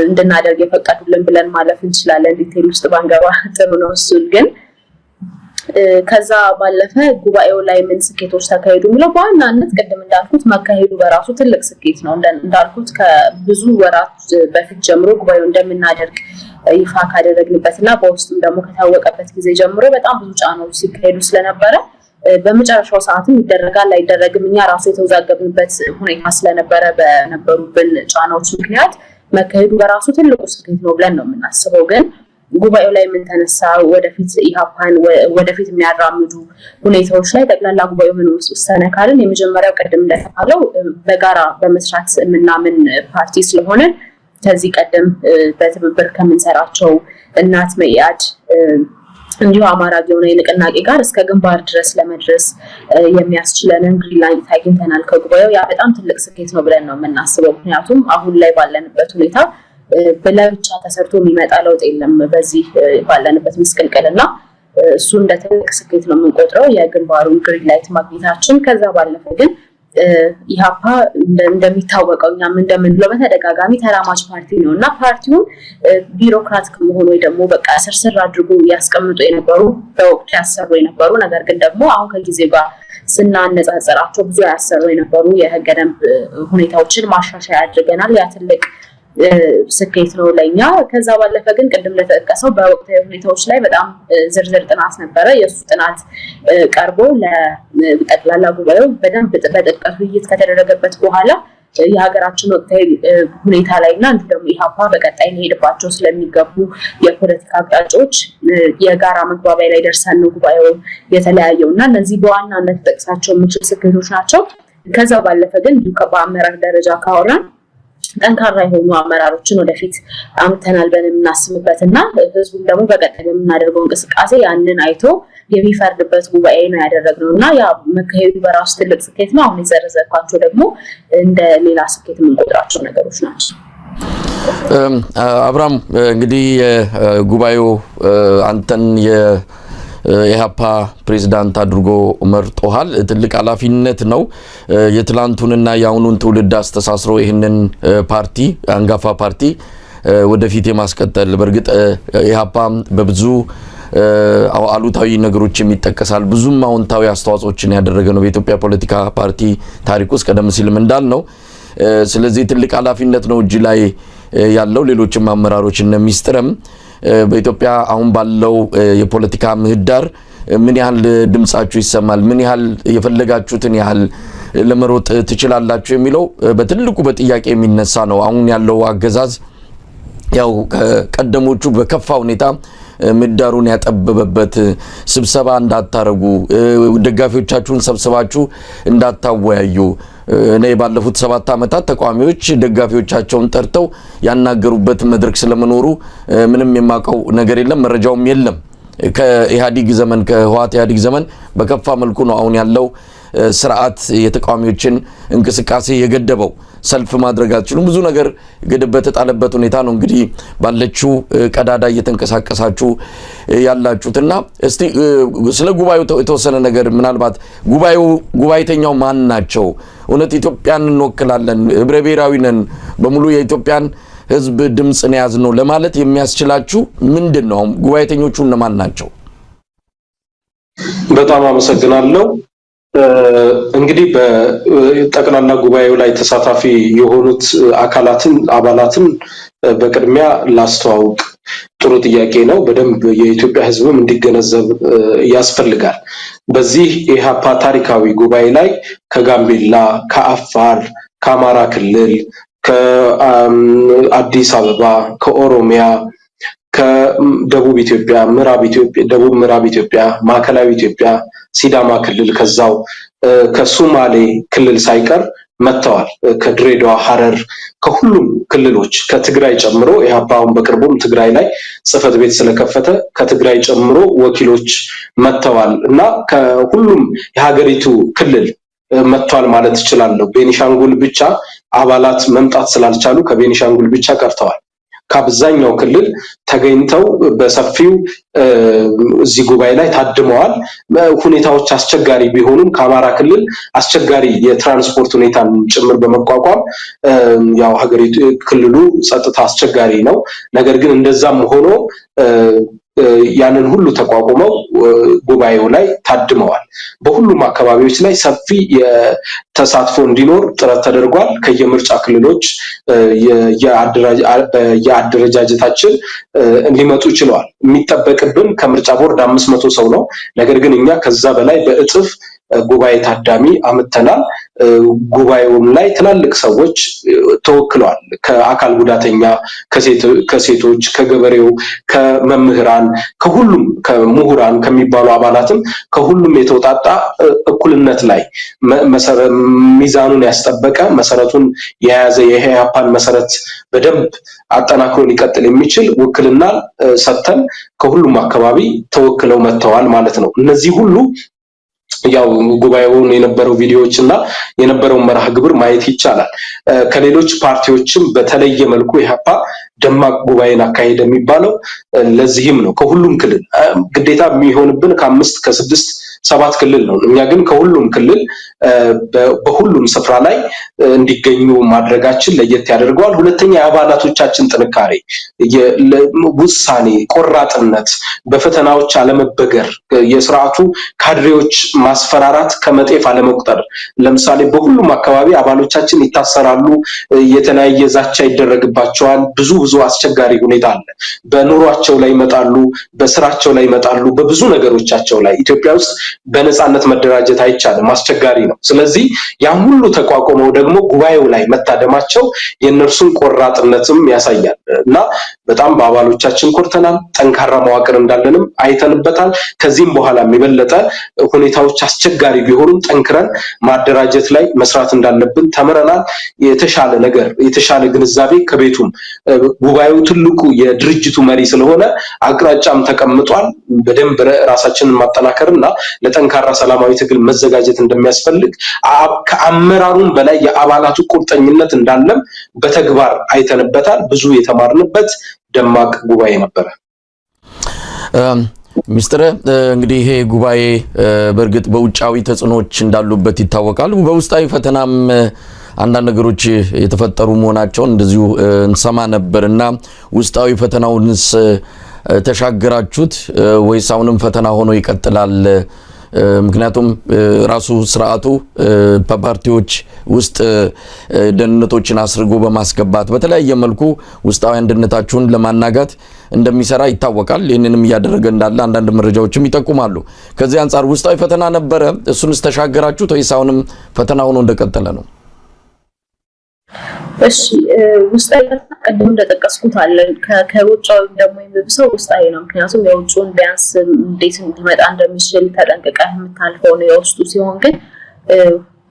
እንድናደርግ የፈቀዱልን ብለን ማለፍ እንችላለን። ዲቴል ውስጥ ባንገባ ጥሩ ነው። እሱን ግን ከዛ ባለፈ ጉባኤው ላይ ምን ስኬቶች ተካሄዱ የሚለው በዋናነት ቅድም እንዳልኩት መካሄዱ በራሱ ትልቅ ስኬት ነው። እንዳልኩት ከብዙ ወራት በፊት ጀምሮ ጉባኤው እንደምናደርግ ይፋ ካደረግንበትና በውስጥም ደግሞ ከታወቀበት ጊዜ ጀምሮ በጣም ብዙ ጫናዎች ሲካሄዱ ስለነበረ በመጨረሻው ሰዓትም ይደረጋል አይደረግም እኛ ራሱ የተወዛገብንበት ሁኔታ ስለነበረ በነበሩብን ጫናዎች ምክንያት መካሄዱ በራሱ ትልቁ ስኬት ነው ብለን ነው የምናስበው። ግን ጉባኤው ላይ ምን ተነሳ፣ ወደፊት ኢህአፓን ወደፊት የሚያራምዱ ሁኔታዎች ላይ ጠቅላላ ጉባኤው ምን ወሰነ ካልን የመጀመሪያው ቀደም እንደተባለው በጋራ በመስራት የምናምን ፓርቲ ስለሆነ ከዚህ ቀደም በትብብር ከምንሰራቸው እናት መኢአድ እንዲሁ አማራ የሆነ የንቅናቄ ጋር እስከ ግንባር ድረስ ለመድረስ የሚያስችለንን ግሪን ላይት አግኝተናል ከጉባኤው። ያ በጣም ትልቅ ስኬት ነው ብለን ነው የምናስበው። ምክንያቱም አሁን ላይ ባለንበት ሁኔታ በለብቻ ተሰርቶ የሚመጣ ለውጥ የለም በዚህ ባለንበት ምስቅልቅልና እሱ እንደ ትልቅ ስኬት ነው የምንቆጥረው የግንባሩን ግሪን ላይት ማግኘታችን። ከዛ ባለፈ ግን ኢህአፓ እንደሚታወቀው እኛም እንደምንለው በተደጋጋሚ ተራማጅ ፓርቲ ነው እና ፓርቲውን ቢሮክራት ከመሆኑ ወይ ደግሞ በቃ ስርስር አድርጎ ያስቀምጡ የነበሩ በወቅቱ ያሰሩ የነበሩ ነገር ግን ደግሞ አሁን ከጊዜ ጋር ስናነጻጽራቸው ብዙ ያሰሩ የነበሩ የህገ ደንብ ሁኔታዎችን ማሻሻያ አድርገናል። ያ ትልቅ ስኬት ነው ለኛ። ከዛ ባለፈ ግን ቅድም ለተጠቀሰው በወቅታዊ ሁኔታዎች ላይ በጣም ዝርዝር ጥናት ነበረ። የሱ ጥናት ቀርቦ ለጠቅላላ ጉባኤው በደንብ በጥልቀት ውይይት ከተደረገበት በኋላ የሀገራችን ወቅታዊ ሁኔታ ላይና እንዲሁም ደግሞ ኢህአፓ በቀጣይ ሊሄድባቸው ስለሚገቡ የፖለቲካ አቅጣጫዎች የጋራ መግባቢያ ላይ ደርሰን ነው ጉባኤው የተለያየውና እነዚህ በዋናነት ጠቅሳቸው የምችል ስኬቶች ናቸው። ከዛ ባለፈ ግን በአመራር ደረጃ ካወራን ጠንካራ የሆኑ አመራሮችን ወደፊት አምጥተናል ብለን የምናስብበትና ህዝቡም ደግሞ በቀጣይ በምናደርገው እንቅስቃሴ ያንን አይቶ የሚፈርድበት ጉባኤ ነው ያደረግነውና ያ መካሄዱ በራሱ ትልቅ ስኬት ነው። አሁን የዘረዘርኳቸው ደግሞ እንደ ሌላ ስኬት የምንቆጥራቸው ነገሮች ናቸው። አብርሃም እንግዲህ ጉባኤው አንተን የኢህአፓ ፕሬዝዳንት አድርጎ መርጦሃል። ትልቅ ኃላፊነት ነው። የትላንቱንና የአሁኑን ትውልድ አስተሳስሮ ይህንን ፓርቲ አንጋፋ ፓርቲ ወደፊት የማስቀጠል በእርግጥ ኢህአፓ በብዙ አሉታዊ ነገሮች የሚጠቀሳል፣ ብዙም አዎንታዊ አስተዋጽኦችን ያደረገ ነው በኢትዮጵያ ፖለቲካ ፓርቲ ታሪክ ውስጥ ቀደም ሲልም እንዳልነው። ስለዚህ ትልቅ ኃላፊነት ነው እጅ ላይ ያለው። ሌሎችም አመራሮች እነ ሚስጥርም በኢትዮጵያ አሁን ባለው የፖለቲካ ምህዳር ምን ያህል ድምጻችሁ ይሰማል፣ ምን ያህል የፈለጋችሁትን ያህል ለመሮጥ ትችላላችሁ የሚለው በትልቁ በጥያቄ የሚነሳ ነው። አሁን ያለው አገዛዝ ያው ቀደሞቹ በከፋ ሁኔታ ምዳሩን ያጠበበበት ስብሰባ እንዳታረጉ ደጋፊዎቻችሁን ሰብስባችሁ እንዳታወያዩ እኔ ባለፉት 7 ዓመታት ተቋሚዎች ደጋፊዎቻቸውን ጠርተው ያናገሩበት መድረክ ስለመኖሩ ምንም የማቀው ነገር የለም መረጃውም የለም ከኢህአዲግ ዘመን ከህዋት ኢህአዲግ ዘመን በከፋ መልኩ ነው አሁን ያለው ስርዓት የተቃዋሚዎችን እንቅስቃሴ የገደበው ሰልፍ ማድረግ አትችሉም ብዙ ነገር ገደበት ተጣለበት ሁኔታ ነው እንግዲህ ባለችው ቀዳዳ እየተንቀሳቀሳችሁ ያላችሁትና እስቲ ስለ ጉባኤው የተወሰነ ነገር ምናልባት ጉባኤተኛው ማን ናቸው እውነት ኢትዮጵያን እንወክላለን ህብረ ብሔራዊ ነን በሙሉ የኢትዮጵያን ህዝብ ድምጽን ያዝነው ለማለት የሚያስችላችሁ ምንድነው ጉባኤተኞቹ እነማን ናቸው በጣም አመሰግናለሁ እንግዲህ በጠቅላላ ጉባኤው ላይ ተሳታፊ የሆኑት አባላትን በቅድሚያ ላስተዋውቅ ጥሩ ጥያቄ ነው በደንብ የኢትዮጵያ ህዝብም እንዲገነዘብ ያስፈልጋል በዚህ ኢህአፓ ታሪካዊ ጉባኤ ላይ ከጋምቤላ ከአፋር ከአማራ ክልል ከአዲስ አበባ ከኦሮሚያ ከደቡብ ኢትዮጵያ ደቡብ ምዕራብ ኢትዮጵያ ማዕከላዊ ኢትዮጵያ ሲዳማ ክልል ከዛው ከሶማሌ ክልል ሳይቀር መጥተዋል ከድሬዳዋ ሐረር ከሁሉም ክልሎች ከትግራይ ጨምሮ ኢህአፓውን በቅርቡም ትግራይ ላይ ጽፈት ቤት ስለከፈተ ከትግራይ ጨምሮ ወኪሎች መጥተዋል እና ከሁሉም የሀገሪቱ ክልል መጥቷል ማለት ይችላል ቤኒሻንጉል ብቻ አባላት መምጣት ስላልቻሉ ከቤኒሻንጉል ብቻ ቀርተዋል ከአብዛኛው ክልል ተገኝተው በሰፊው እዚህ ጉባኤ ላይ ታድመዋል ሁኔታዎች አስቸጋሪ ቢሆኑም ከአማራ ክልል አስቸጋሪ የትራንስፖርት ሁኔታን ጭምር በመቋቋም ያው ሀገሪቱ ክልሉ ጸጥታ አስቸጋሪ ነው ነገር ግን እንደዛም ሆኖ ያንን ሁሉ ተቋቁመው ጉባኤው ላይ ታድመዋል በሁሉም አካባቢዎች ላይ ሰፊ የተሳትፎ እንዲኖር ጥረት ተደርጓል ከየምርጫ ክልሎች የአደረጃጀታችን ሊመጡ ይችላል የሚጠበቅብን ከምርጫ ቦርድ 500 ሰው ነው ነገር ግን እኛ ከዛ በላይ በእጥፍ ጉባኤ ታዳሚ አመተናል ጉባኤውም ላይ ትላልቅ ሰዎች ተወክለዋል ከአካል ጉዳተኛ ከሴቶች ከገበሬው ከመምህራን ከሁሉም ከምሁራን ከሚባሉ አባላትም ከሁሉም የተውጣጣ እኩልነት ላይ ሚዛኑን ያስጠበቀ መሰረቱን የያዘ የኢህአፓን መሰረት በደንብ አጠናክሮ ሊቀጥል የሚችል ውክልና ሰጥተን ከሁሉም አካባቢ ተወክለው መጥተዋል ማለት ነው እነዚህ ሁሉ ያው ጉባኤውን የነበረው ቪዲዮዎችና የነበረው መርሃ ግብር ማየት ይቻላል ከሌሎች ፓርቲዎችም በተለየ መልኩ ኢህአፓ ደማቅ ጉባኤን አካሄደ የሚባለው ለዚህም ነው ከሁሉም ክልል ግዴታ የሚሆንብን ከ5 ከ6 7 ክልል ነው እኛ ግን ከሁሉም ክልል በሁሉም ስፍራ ላይ እንዲገኙ ማድረጋችን ለየት ያደርገዋል ሁለተኛ የአባላቶቻችን ጥንካሬ ውሳኔ ቆራጥነት በፈተናዎች አለመበገር የሥርዓቱ ካድሬዎች ማስፈራራት ከመጤፍ አለመቁጠር ለምሳሌ በሁሉም አካባቢ አባሎቻችን ይታሰራሉ የተለያየ ዛቻ ይደረግባቸዋል ብዙ አስቸጋሪ ሁኔታ አለ በኑሯቸው ላይ ይመጣሉ በስራቸው ላይ ይመጣሉ በብዙ ነገሮቻቸው ላይ ኢትዮጵያ ውስጥ በነጻነት መደራጀት አይቻልም አስቸጋሪ ነው ስለዚህ ያን ሁሉ ተቋቁመው ደግሞ ጉባኤው ላይ መታደማቸው የነርሱን ቆራጥነትም ያሳያል እና በጣም በአባሎቻችን ኮርተናል ጠንካራ መዋቅር እንዳለንም አይተንበታል ከዚህም በኋላ የሚበለጠ ሁኔታዎች አስቸጋሪ ቢሆኑም ጠንክረን ማደራጀት ላይ መስራት እንዳለብን ተመረናል የተሻለ ነገር የተሻለ ግንዛቤ ከቤቱም ጉባኤው ትልቁ የድርጅቱ መሪ ስለሆነ አቅራጫም ተቀምጧል በደንብ ራሳችንን ማጠናከርና ለጠንካራ ሰላማዊ ትግል መዘጋጀት እንደሚያስፈልግ ከአመራሩም በላይ የአባላቱ ቁርጠኝነት እንዳለም በተግባር አይተንበታል ብዙ የተማርንበት ደማቅ ጉባኤ ነበር ሚስተር እንግዲህ ይሄ ጉባኤ በርግጥ በውጫዊ ተጽዕኖች እንዳሉበት ይታወቃል በውስጣዊ ፈተናም አንዳንድ ነገሮች የተፈጠሩ መሆናቸውን እንደዚሁ እንሰማ ነበርና ውስጣዊ ፈተናውንስ ተሻገራችሁት ወይስ አሁንም ፈተና ሆኖ ይቀጥላል ምክንያቱም ራሱ ስርዓቱ በፓርቲዎች ውስጥ ደህንነቶችን አስርጎ በማስገባት በተለያየ መልኩ ውስጣዊ አንድነታችሁን ለማናጋት እንደሚሰራ ይታወቃል ይሄንንም ያደረገ እንዳለ አንዳንድ መረጃዎችም ይጠቁማሉ ከዚህ አንፃር ውስጣዊ ፈተና ነበረ እሱንስ ተሻገራችሁት ወይስ አሁንም ፈተና ሆኖ እንደቀጠለ ነው እሺ ውስጣዊ ቀደም እንደጠቀስኩት አለ ከውጫው ደግሞ የሚብሰው ውስጣዊ ነው ምክንያቱም የውጭውን ቢያንስ እንዴት እንዲመጣ እንደሚችል ተጠንቅቀህ የምታልፈው ነው የውስጡ ሲሆን ግን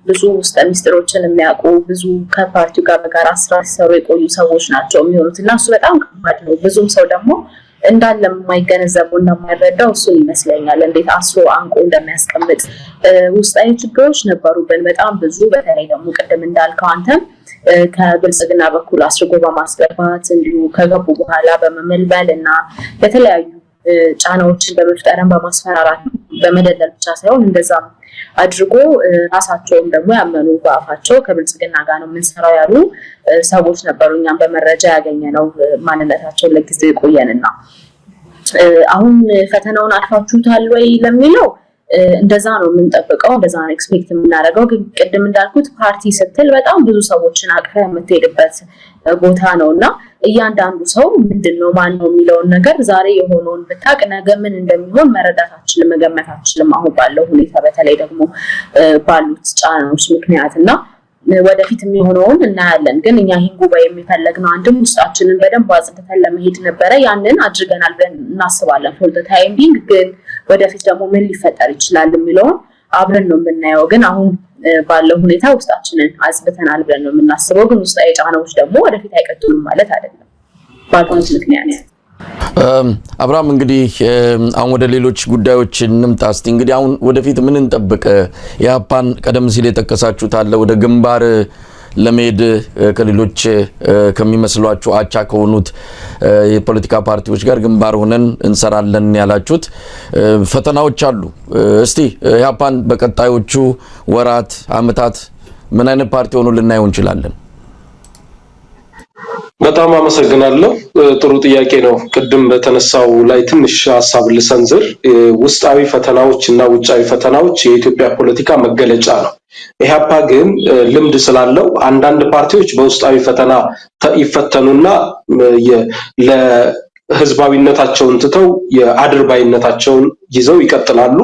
ብዙ ውስጥ ሚስጥሮችን የሚያውቁ ብዙ ከፓርቲው ጋር በጋራ ስራ ሲሰሩ የቆዩ ሰዎች ናቸው የሚሆኑትና እሱ በጣም ከባድ ነው ብዙም ሰው ደግሞ እንዳለ የማይገነዘበው እና የማይረዳው እሱ ይመስለኛል እንዴት አስሮ አንቆ እንደሚያስቀምጥ ውስጣዊ ችግሮች ነበሩብን በጣም ብዙ በተለይ ደግሞ ቀደም እንዳልከው አንተም ከብልጽግና በኩል አስርጎ በማስገባት እንዲሁ ከገቡ በኋላ በመመልበልና በተለያዩ ጫናዎችን በመፍጠርም በማስፈራራት በመደለል ብቻ ሳይሆን እንደዛም አድርጎ ራሳቸውም ደግሞ ያመኑ በአፋቸው ከብልጽግና ጋር ነው የምንሰራው ያሉ ሰዎች ነበሩኛም በመረጃ ያገኘነው ማንነታቸው ለጊዜው ቆየንና አሁን ፈተናውን አልፋችሁታል ወይ ለሚለው እንደዛ ነው የምንጠብቀው እንደዛ ነው ኤክስፔክት የምናደርገው ግን ቀደም እንዳልኩት ፓርቲ ስትል በጣም ብዙ ሰዎችን አቅፈ የምትሄድበት ቦታ ነውና እያንዳንዱ ሰው ምንድነው ማን ነው የሚለው ነገር ዛሬ የሆነውን በታቅ ነገ ምን እንደሚሆን መረዳታችን መገመታችን አሁን ባለው ሁኔታ በተለይ ደግሞ ባሉት ጫናዎች ምክንያትና ወደፊት የሚሆነውን እናያለን ግን እኛ ይሄን ጉባኤ የሚፈልግነው አንድም ውስጣችንን በደንብ አጽድተን ለመሄድ ነበር ያንን አድርገናል ብለን እናስባለን ፎር ዘ ታይም ቢንግ ግን ወደፊት ደግሞ ምን ሊፈጠር ይችላል የሚለው አብረን ነው የምናየው ግን አሁን ባለው ሁኔታ ውስጣችንን አጽድተናል ብለን ነው የምናስበው ግን ውስጣዊ ጫናዎች ደግሞ ወደፊት አይቀጥሉም ማለት አይደለም ባልሆነ ምክንያት አብራም እንግዲህ አሁን ወደ ሌሎች ጉዳዮች እንምጣስቲ እንግዲህ አሁን ወደፊት ምን እንጠብቅ ያፓን ቀደም ሲል የተከሳችሁት አለ ወደ ግንባር ለመሄድ ከሌሎች ከሚመስሏችሁ አቻ ከሆኑት የፖለቲካ ፓርቲዎች ጋር ግንባር ሆነን እንሰራለን ያላችሁት ፈተናዎች አሉ እስቲ ያፓን በቀጣዮቹ ወራት አመታት ምን አይነት ፓርቲ ሆኖ ልናየው እንችላለን በጣም አመሰግናለሁ ጥሩ ጥያቄ ነው ቅድም በተነሳው ላይ ትንሽ ሐሳብ ልሰንዝር ውስጣዊ ፈተናዎች እና ውጫዊ ፈተናዎች የኢትዮጵያ ፖለቲካ መገለጫ ነው ኢህአፓ ግን ልምድ ስላለው አንዳንድ ፓርቲዎች በውስጣዊ ፈተና ይፈተኑና ለህዝባዊነታቸውን ትተው የአድርባይነታቸውን ይዘው ይቀጥላሉ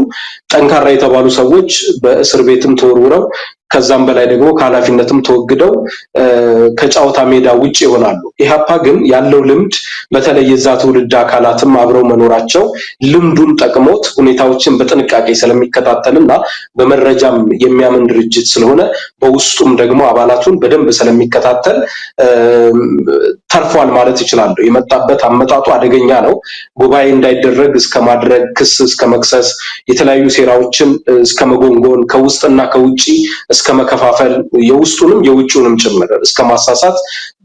ጠንካራ የተባሉ ሰዎች በእስር ቤትም ተወርውረው ከዛም በላይ ደግሞ ከኃላፊነትም ተወግደው ከጫውታ ሜዳ ውጪ ይሆናሉ ኢህአፓ ግን ያለው ልምድ በተለይ የዛ ትውልድ አካላትም አብረው መኖራቸው ልምዱን ጠቅሞት ሁኔታዎችን በጥንቃቄ ስለሚከታተልና በመረጃም የሚያምን ድርጅት ስለሆነ በውስጡም ደግሞ አባላቱን በደንብ ስለሚከታተል ተርፏል ማለት ይችላል የመጣበት አመጣጡ አደገኛ ነው ጉባኤ እንዳይደረግ እስከ ማድረግ ክስ እስከ መክሰስ የተለያዩ ሴራዎችን እስከ መጎንጎን ከውስጥና ከውጪ እስከ መከፋፈል የውስጡንም የውጪውንም ጭምር እስከ ማሳሳት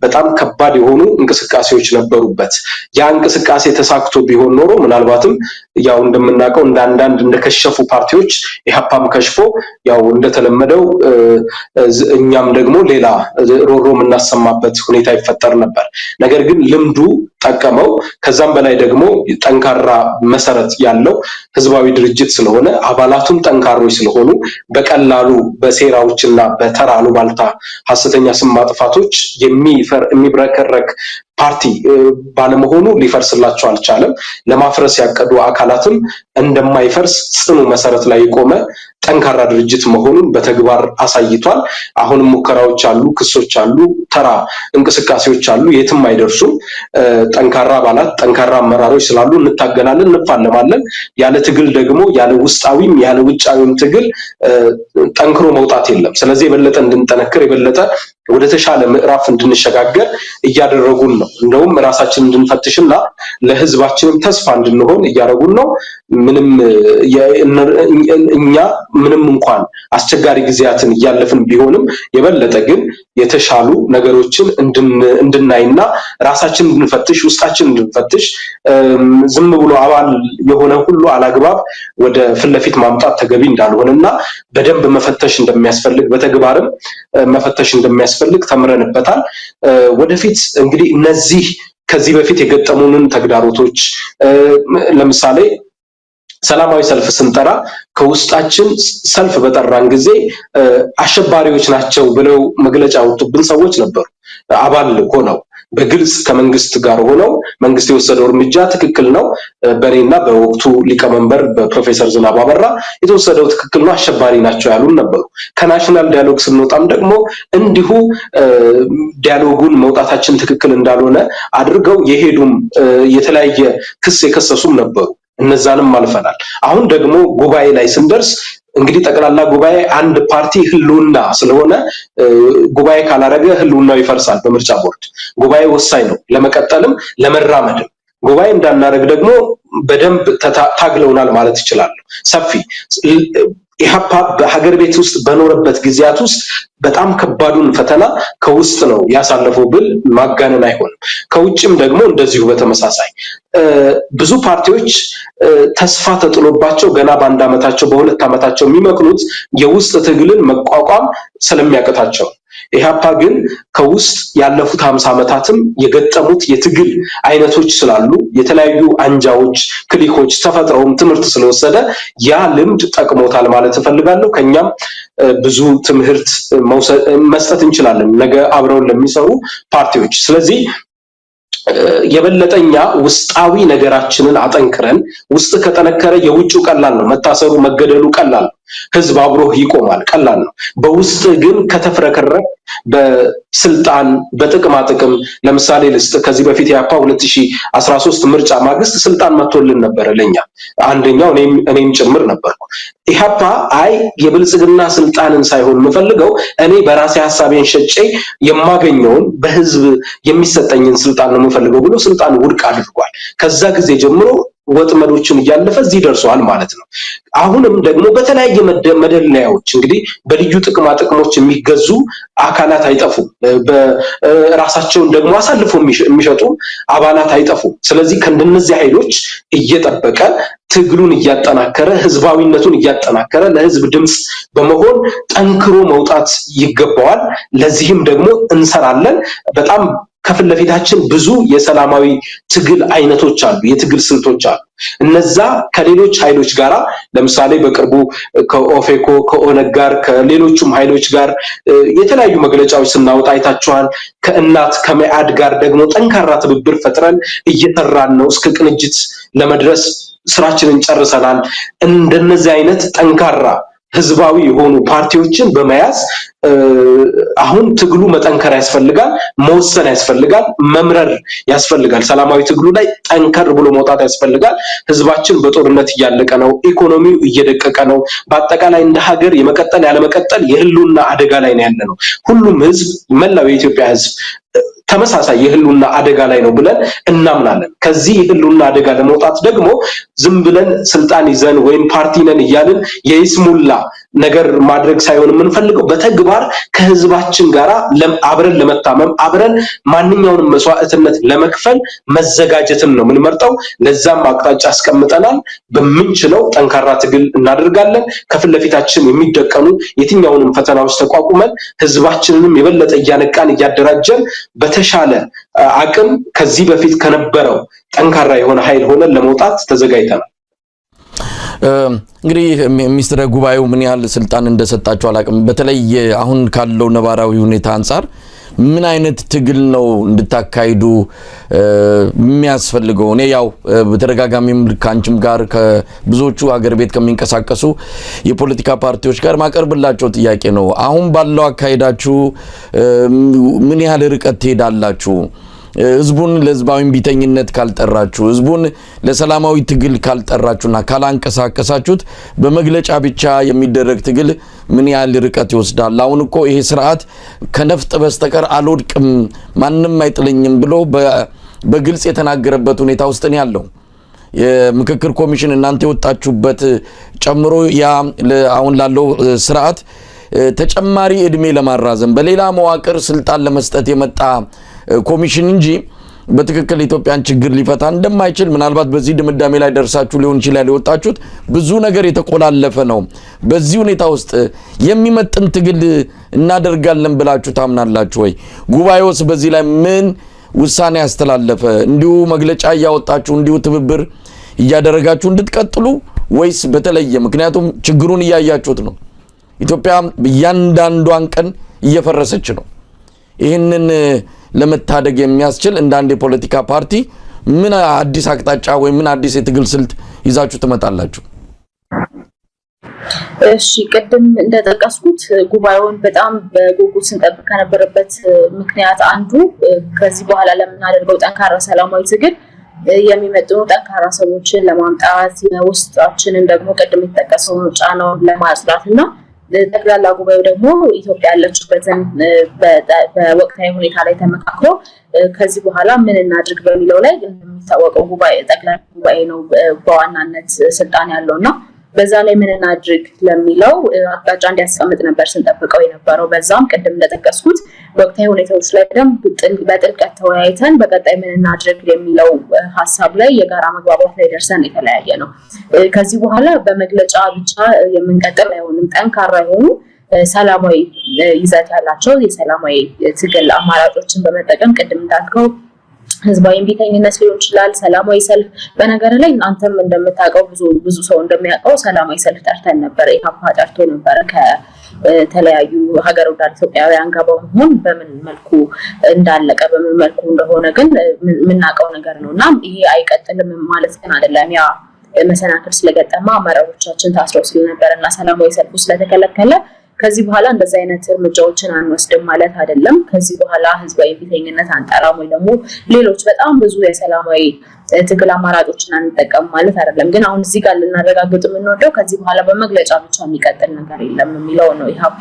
በጣም ከባድ የሆኑ እንቅስቃሴዎች ነበሩበት ያ እንቅስቃሴ ተሳክቶ ቢሆን ኖሮ ምናልባትም ያው እንደምናቀው እንዳንዳንድ እንደከሸፉ ፓርቲዎች ኢህአፓም ከሽፎ ያው እንደተለመደው እኛም ደግሞ ሌላ ሮሮ እናሰማበት ሁኔታ ይፈጠር ነበር ነገር ግን ልምዱ ጠቀመው ከዛም በላይ ደግሞ ጠንካራ መሰረት ያለው ህዝባዊ ድርጅት ስለሆነ አባላቱም ጠንካሮች ስለሆኑ በቀላሉ በሴራዎችና በተራሉ ባልታ ሐሰተኛ ስም ማጥፋቶች የሚብረከረክ ፓርቲ ባለመሆኑ ሊፈርስላቸው አልቻለም ለማፍረስ ያቀዱ አካላትም እንደማይፈርስ ጽኑ መሰረት ላይ ቆመ ጠንካራ ድርጅት መሆኑን በተግባር አሳይቷል አሁንም ሙከራዎች አሉ ክሶች አሉ ተራ እንቅስቃሴዎች አሉ የትም አይደርሱም ጠንካራ አባላት ጠንካራ አመራሮች ስላሉ እንታገላለን እንፋለማለን ያለ ትግል ደግሞ ያለ ውስጣዊም ያለ ውጫዊም ትግል ጠንክሮ መውጣት የለም ስለዚህ የበለጠ እንድንጠነክር የበለጠ ወደ ተሻለ ምዕራፍ እንድንሸጋገር እያደረጉን ነው እንደውም ራሳችንን እንድንፈትሽና ለህዝባችንም ተስፋ እንድንሆን እያደረጉን ነው ምንም እኛ ምንም እንኳን አስቸጋሪ ጊዜያትን ያለፍን ቢሆንም የበለጠ ግን የተሻሉ ነገሮችን እንድናይና ራሳችንን እንድንፈትሽ ውስጣችንን እንድንፈትሽ ዝም ብሎ አባል የሆነ ሁሉ አላግባብ ወደ ፍለፊት ማምጣት ተገቢ እንዳልሆነና በደንብ መፈተሽ እንደሚያስፈልግ በተግባርም መፈተሽ እንደሚያስፈልግ ተምረንበታል ወደፊት እንግዲህ እነዚህ ከዚህ በፊት የገጠሙንን ተግዳሮቶች ለምሳሌ ሰላማዊ ሰልፍ ስንጠራ ከውስጣችን ሰልፍ በጠራን ጊዜ አሸባሪዎች ናቸው ብለው መግለጫ ወጡብን ሰዎች ነበሩ አባል ሆነው በግልጽ ከመንግስት ጋር ሆነው መንግስት የወሰደው እርምጃ ትክክል ነው፣ በኔና በወቅቱ ሊቀመንበር በፕሮፌሰር ዝናቡ አበራ የተወሰደው ትክክል ነው፣ አሸባሪ ናቸው ያሉን ነበሩ። ከናሽናል ዲያሎግ ስንወጣም ደግሞ እንዲሁ ዲያሎጉን መውጣታችን ትክክል እንዳልሆነ አድርገው የሄዱም የተለያየ ክስ የከሰሱም ነበሩ። እነዛንም አልፈናል። አሁን ደግሞ ጉባኤ ላይ ስንደርስ እንግዲህ ጠቅላላ ጉባኤ አንድ ፓርቲ ህልውና ስለሆነ ጉባኤ ካላረገ ህልውናው ይፈርሳል። በምርጫ ቦርድ ጉባኤ ወሳኝ ነው፣ ለመቀጠልም ለመራመድም። ጉባኤ እንዳናረግ ደግሞ በደንብ ታግለውናል ማለት ይችላል። ሰፊ ኢህአፓ በሀገር ቤት ውስጥ በኖረበት ጊዜያት ውስጥ በጣም ከባዱን ፈተና ከውስጥ ነው ያሳለፈው ብል ማጋነን አይሆንም። ከውጭም ደግሞ እንደዚሁ በተመሳሳይ ብዙ ፓርቲዎች ተስፋ ተጥሎባቸው ገና በአንድ ዓመታቸው በሁለት ዓመታቸው የሚመክኑት የውስጥ ትግልን መቋቋም ስለሚያቀታቸው፣ ኢህአፓ ግን ከውስጥ ያለፉት 50 ዓመታትም የገጠሙት የትግል አይነቶች ስላሉ የተለያዩ አንጃዎች ክሊኮች ተፈጥረውም ትምህርት ስለወሰደ ያ ልምድ ጠቅሞታል ማለት እፈልጋለሁ። ከኛም ብዙ ትምህርት መስጠት እንችላለን ነገ አብረውን ለሚሰሩ ፓርቲዎች። ስለዚህ የበለጠኛ ውስጣዊ ነገራችንን አጠንክረን ውስጥ ከጠነከረ የውጭው ቀላል ነው፣ መታሰሩ መገደሉ ቀላል ነው፣ ህዝብ አብሮ ይቆማል፣ ቀላል ነው። በውስጥ ግን ከተፍረከረክ በስልጣን በጥቅማ ጥቅም ለምሳሌ ልስጥ። ከዚህ በፊት ኢህአፓ 2013 ምርጫ ማግስት ስልጣን መጥቶልን ነበር ለኛ፣ አንደኛው እኔም ጭምር ነበርኩ። ኢህአፓ አይ የብልጽግና ስልጣንን ሳይሆን የምፈልገው እኔ በራሴ ሐሳቤን ሸጬ የማገኘውን በህዝብ የሚሰጠኝን ስልጣን ነው የምፈልገው ብሎ ስልጣን ውድቅ አድርጓል። ከዛ ጊዜ ጀምሮ ወጥመዶችን እያለፈ እዚህ ደርሷል ማለት ነው። አሁንም ደግሞ በተለያየ መደለያዎች እንግዲህ በልዩ ጥቅማ ጥቅሞች የሚገዙ አካላት አይጠፉም። በራሳቸውን ደግሞ አሳልፎ የሚሸጡ አባላት አይጠፉም። ስለዚህ ከእንደነዚህ ኃይሎች እየጠበቀ ትግሉን እያጠናከረ ህዝባዊነቱን እያጠናከረ ለህዝብ ድምጽ በመሆን ጠንክሮ መውጣት ይገባዋል። ለዚህም ደግሞ እንሰራለን። በጣም ከፊት ለፊታችን ብዙ የሰላማዊ ትግል አይነቶች አሉ፣ የትግል ስልቶች አሉ። እነዛ ከሌሎች ኃይሎች ጋር ለምሳሌ በቅርቡ ከኦፌኮ ከኦነግ ጋር ከሌሎችም ኃይሎች ጋር የተለያዩ መግለጫዎች ስናወጣ አይታችኋል። ከእናት ከመያድ ጋር ደግሞ ጠንካራ ትብብር ፈጥረን እየሰራን ነው። እስከ ቅንጅት ለመድረስ ስራችንን ጨርሰናል። እንደነዚህ አይነት ጠንካራ ህዝባዊ የሆኑ ፓርቲዎችን በመያዝ አሁን ትግሉ መጠንከር ያስፈልጋል፣ መወሰን ያስፈልጋል፣ መምረር ያስፈልጋል። ሰላማዊ ትግሉ ላይ ጠንከር ብሎ መውጣት ያስፈልጋል። ህዝባችን በጦርነት እያለቀ ነው፣ ኢኮኖሚው እየደቀቀ ነው። በአጠቃላይ እንደ ሀገር የመቀጠል ያለመቀጠል የህልውና አደጋ ላይ ነው ያለነው። ሁሉም ህዝብ፣ መላው የኢትዮጵያ ህዝብ ተመሳሳይ የህልውና አደጋ ላይ ነው ብለን እናምናለን። ከዚህ የህልውና አደጋ ለመውጣት ደግሞ ዝም ብለን ስልጣን ይዘን ወይም ፓርቲ ነን እያልን የይስሙላ ነገር ማድረግ ሳይሆን የምንፈልገው በተግባር ከህዝባችን ጋር አብረን ለመታመም አብረን ማንኛውንም መስዋዕትነት ለመክፈል መዘጋጀትን ነው የምንመርጠው። ለዛም አቅጣጫ አስቀምጠናል። በምንችለው ጠንካራ ትግል እናደርጋለን። ከፊት ለፊታችን የሚደቀኑ የትኛውንም ፈተናዎች ተቋቁመን ህዝባችንንም የበለጠ እያነቃን እያደራጀን በተሻለ አቅም ከዚህ በፊት ከነበረው ጠንካራ የሆነ ኃይል ሆነን ለመውጣት ተዘጋጅተናል። እንግዲህ ሚኒስትር ጉባኤው ምን ያህል ስልጣን እንደሰጣቸው አላቅም። በተለይ አሁን ካለው ነባራዊ ሁኔታ አንፃር ምን አይነት ትግል ነው እንድታካሂዱ የሚያስፈልገው? እኔ ያው በተደጋጋሚም ካንቺም ጋር ከብዙዎቹ ሀገር ቤት ከሚንቀሳቀሱ የፖለቲካ ፓርቲዎች ጋር ማቀርብላቸው ጥያቄ ነው። አሁን ባለው አካሄዳችሁ ምን ያህል ርቀት ትሄዳላችሁ? ህዝቡን ለህዝባዊ ቢተኝነት ካልጠራችሁ፣ ህዝቡን ለሰላማዊ ትግል ካልጠራችሁና ካላንቀሳቀሳችሁት በመግለጫ ብቻ የሚደረግ ትግል ምን ያህል ርቀት ይወስዳል? አሁን እኮ ይሄ ስርዓት ከነፍጥ በስተቀር አልወድቅም፣ ማንንም አይጥለኝም ብሎ በግልጽ የተናገረበት ሁኔታ ውስጥ ነው ያለው። የምክክር ኮሚሽን እናንተ የወጣችሁበት ጨምሮ ያ አሁን ላለው ስርዓት ተጨማሪ እድሜ ለማራዘም በሌላ መዋቅር ስልጣን ለመስጠት የመጣ ኮሚሽን እንጂ በትክክል ኢትዮጵያን ችግር ሊፈታ እንደማይችል ምናልባት በዚህ ድምዳሜ ላይ ደርሳችሁ ሊሆን ይችላል የወጣችሁት። ብዙ ነገር የተቆላለፈ ነው። በዚህ ሁኔታ ውስጥ የሚመጥን ትግል እናደርጋለን ብላችሁ ታምናላችሁ ወይ? ጉባኤውስ በዚህ ላይ ምን ውሳኔ ያስተላለፈ? እንዲሁ መግለጫ እያወጣችሁ እንዲሁ ትብብር እያደረጋችሁ እንድትቀጥሉ ወይስ በተለየ? ምክንያቱም ችግሩን እያያችሁት ነው። ኢትዮጵያ እያንዳንዷን ቀን እየፈረሰች ነው። ይህንን ለመታደግ የሚያስችል እንደ አንድ የፖለቲካ ፓርቲ ምን አዲስ አቅጣጫ ወይ ምን አዲስ የትግል ስልት ይዛችሁ ትመጣላችሁ? እሺ ቅድም እንደጠቀስኩት ጉባኤውን በጣም በጉጉት ስንጠብቅ ከነበረበት ምክንያት አንዱ ከዚህ በኋላ ለምናደርገው ጠንካራ ሰላማዊ ትግል የሚመጥኑ ጠንካራ ሰዎችን ለማምጣት የውስጣችንን ደግሞ ቅድም የተጠቀሰውን ጫናውን ለማጽዳትና ጠቅላላ ጉባኤው ደግሞ ኢትዮጵያ ያለችበትን በወቅታዊ ሁኔታ ላይ ተመካክሮ ከዚህ በኋላ ምን እናድርግ በሚለው ላይ እንደሚታወቀው ጠቅላላ ጉባኤ ነው በዋናነት ስልጣን ያለውና በዛ ላይ ምን እናድርግ ለሚለው አቅጣጫ እንዲያስቀምጥ ነበር ስንጠብቀው የነበረው። በዛም ቅድም እንደጠቀስኩት ወቅታዊ ሁኔታዎች ላይ በጥልቀት ተወያይተን በቀጣይ ምን እናድርግ የሚለው ሀሳብ ላይ የጋራ መግባባት ላይ ደርሰን የተለያየ ነው። ከዚህ በኋላ በመግለጫ ብቻ የምንቀጥል አይሆንም። ጠንካራ የሆኑ ሰላማዊ ይዘት ያላቸው የሰላማዊ ትግል አማራጮችን በመጠቀም ቅድም እንዳልከው ህዝባዊ እምቢተኝነት ሊሆን ይችላል፣ ሰላማዊ ሰልፍ። በነገር ላይ አንተም እንደምታውቀው ብዙ ሰው እንደሚያውቀው ሰላማዊ ሰልፍ ጠርተን ነበር። ኢህአፓ ጠርቶ ነበር ከተለያዩ ሀገር ወዳድ ኢትዮጵያውያን ጋር በመሆን በምን መልኩ እንዳለቀ በምን መልኩ እንደሆነ ግን የምናውቀው ነገር ነውና ይሄ አይቀጥልም ማለት ግን አይደለም። ያ መሰናክል ስለገጠማ አመራሮቻችን ታስረው ስለነበርና ሰላማዊ ሰልፉ ስለተከለከለ ከዚህ በኋላ እንደዛ አይነት እርምጃዎችን አንወስድም ማለት አይደለም። ከዚህ በኋላ ህዝባዊ እምቢተኝነት አንጠራም ወይ ደግሞ ሌሎች በጣም ብዙ የሰላማዊ ትግል አማራጮችን አንጠቀም ማለት አይደለም። ግን አሁን እዚህ ጋር ልናረጋግጥ የምንወደው ከዚህ በኋላ በመግለጫ ብቻ የሚቀጥል ነገር የለም የሚለው ነው። ኢህአፓ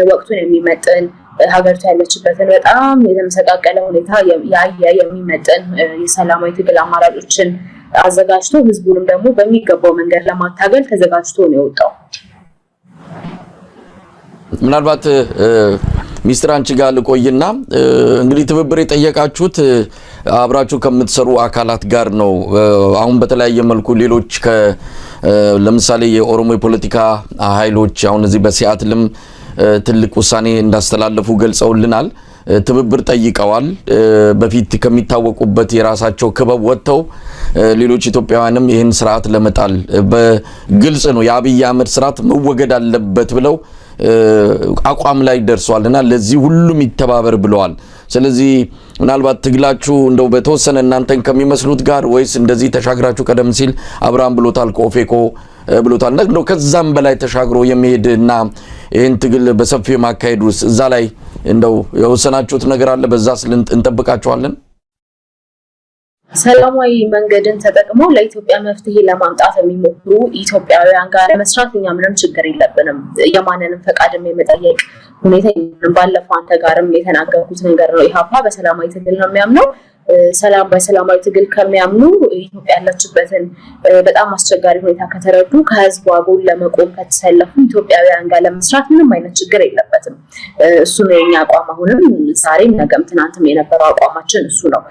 ወቅቱን የሚመጥን ሀገሪቱ ያለችበትን በጣም የተመሰቃቀለ ሁኔታ የሚመጥን የሰላማዊ ትግል አማራጮችን አዘጋጅቶ ህዝቡንም ደግሞ በሚገባው መንገድ ለማታገል ተዘጋጅቶ ነው የወጣው። ምናልባት ሚስተር አንቺ ጋር ልቆይና እንግዲህ ትብብር የጠየቃችሁት አብራችሁ ከምትሰሩ አካላት ጋር ነው። አሁን በተለያየ መልኩ ሌሎች ለምሳሌ የኦሮሞ የፖለቲካ ኃይሎች አሁን እዚህ በሲያትልም ትልቅ ውሳኔ እንዳስተላለፉ ገልጸውልናል። ትብብር ጠይቀዋል። በፊት ከሚታወቁበት የራሳቸው ክበብ ወጥተው ሌሎች ኢትዮጵያውያንም ይህን ስርዓት ለመጣል በግልጽ ነው የአብይ አህመድ ስርዓት መወገድ አለበት ብለው አቋም ላይ ደርሷልና ለዚህ ሁሉም ይተባበር ብለዋል። ስለዚህ ምናልባት ትግላችሁ እንደው በተወሰነ እናንተን ከሚመስሉት ጋር ወይስ እንደዚህ ተሻግራችሁ ቀደም ሲል አብርሃም ብሎታል ኮፌኮ ብሎታል እንደው ከዛም በላይ ተሻግሮ የሚሄድና ይህን ትግል በሰፊው ማካሄድ ውስጥ እዛ ላይ እንደው የወሰናችሁት ነገር አለ? በዛ ስልንት እንጠብቃችኋለን። ሰላማዊ መንገድን ተጠቅመው ለኢትዮጵያ መፍትሄ ለማምጣት የሚሞክሩ ኢትዮጵያውያን ጋር መስራት እኛ ምንም ችግር የለብንም። የማንንም ፈቃድም የመጠየቅ ሁኔታ ባለፈው አንተ ጋርም የተናገርኩት ነገር ነው። ኢህአፓ በሰላማዊ ትግል ነው የሚያምነው። በሰላማዊ ትግል ከሚያምኑ ኢትዮጵያ ያለችበትን በጣም አስቸጋሪ ሁኔታ ከተረዱ ከህዝቡ ጎን ለመቆም ከተሰለፉ ኢትዮጵያውያን ጋር ለመስራት ምንም አይነት ችግር የለበትም። እሱ ነው የኛ አቋም። አሁንም ዛሬም ነገም ትናንትም የነበረው አቋማችን እሱ ነው።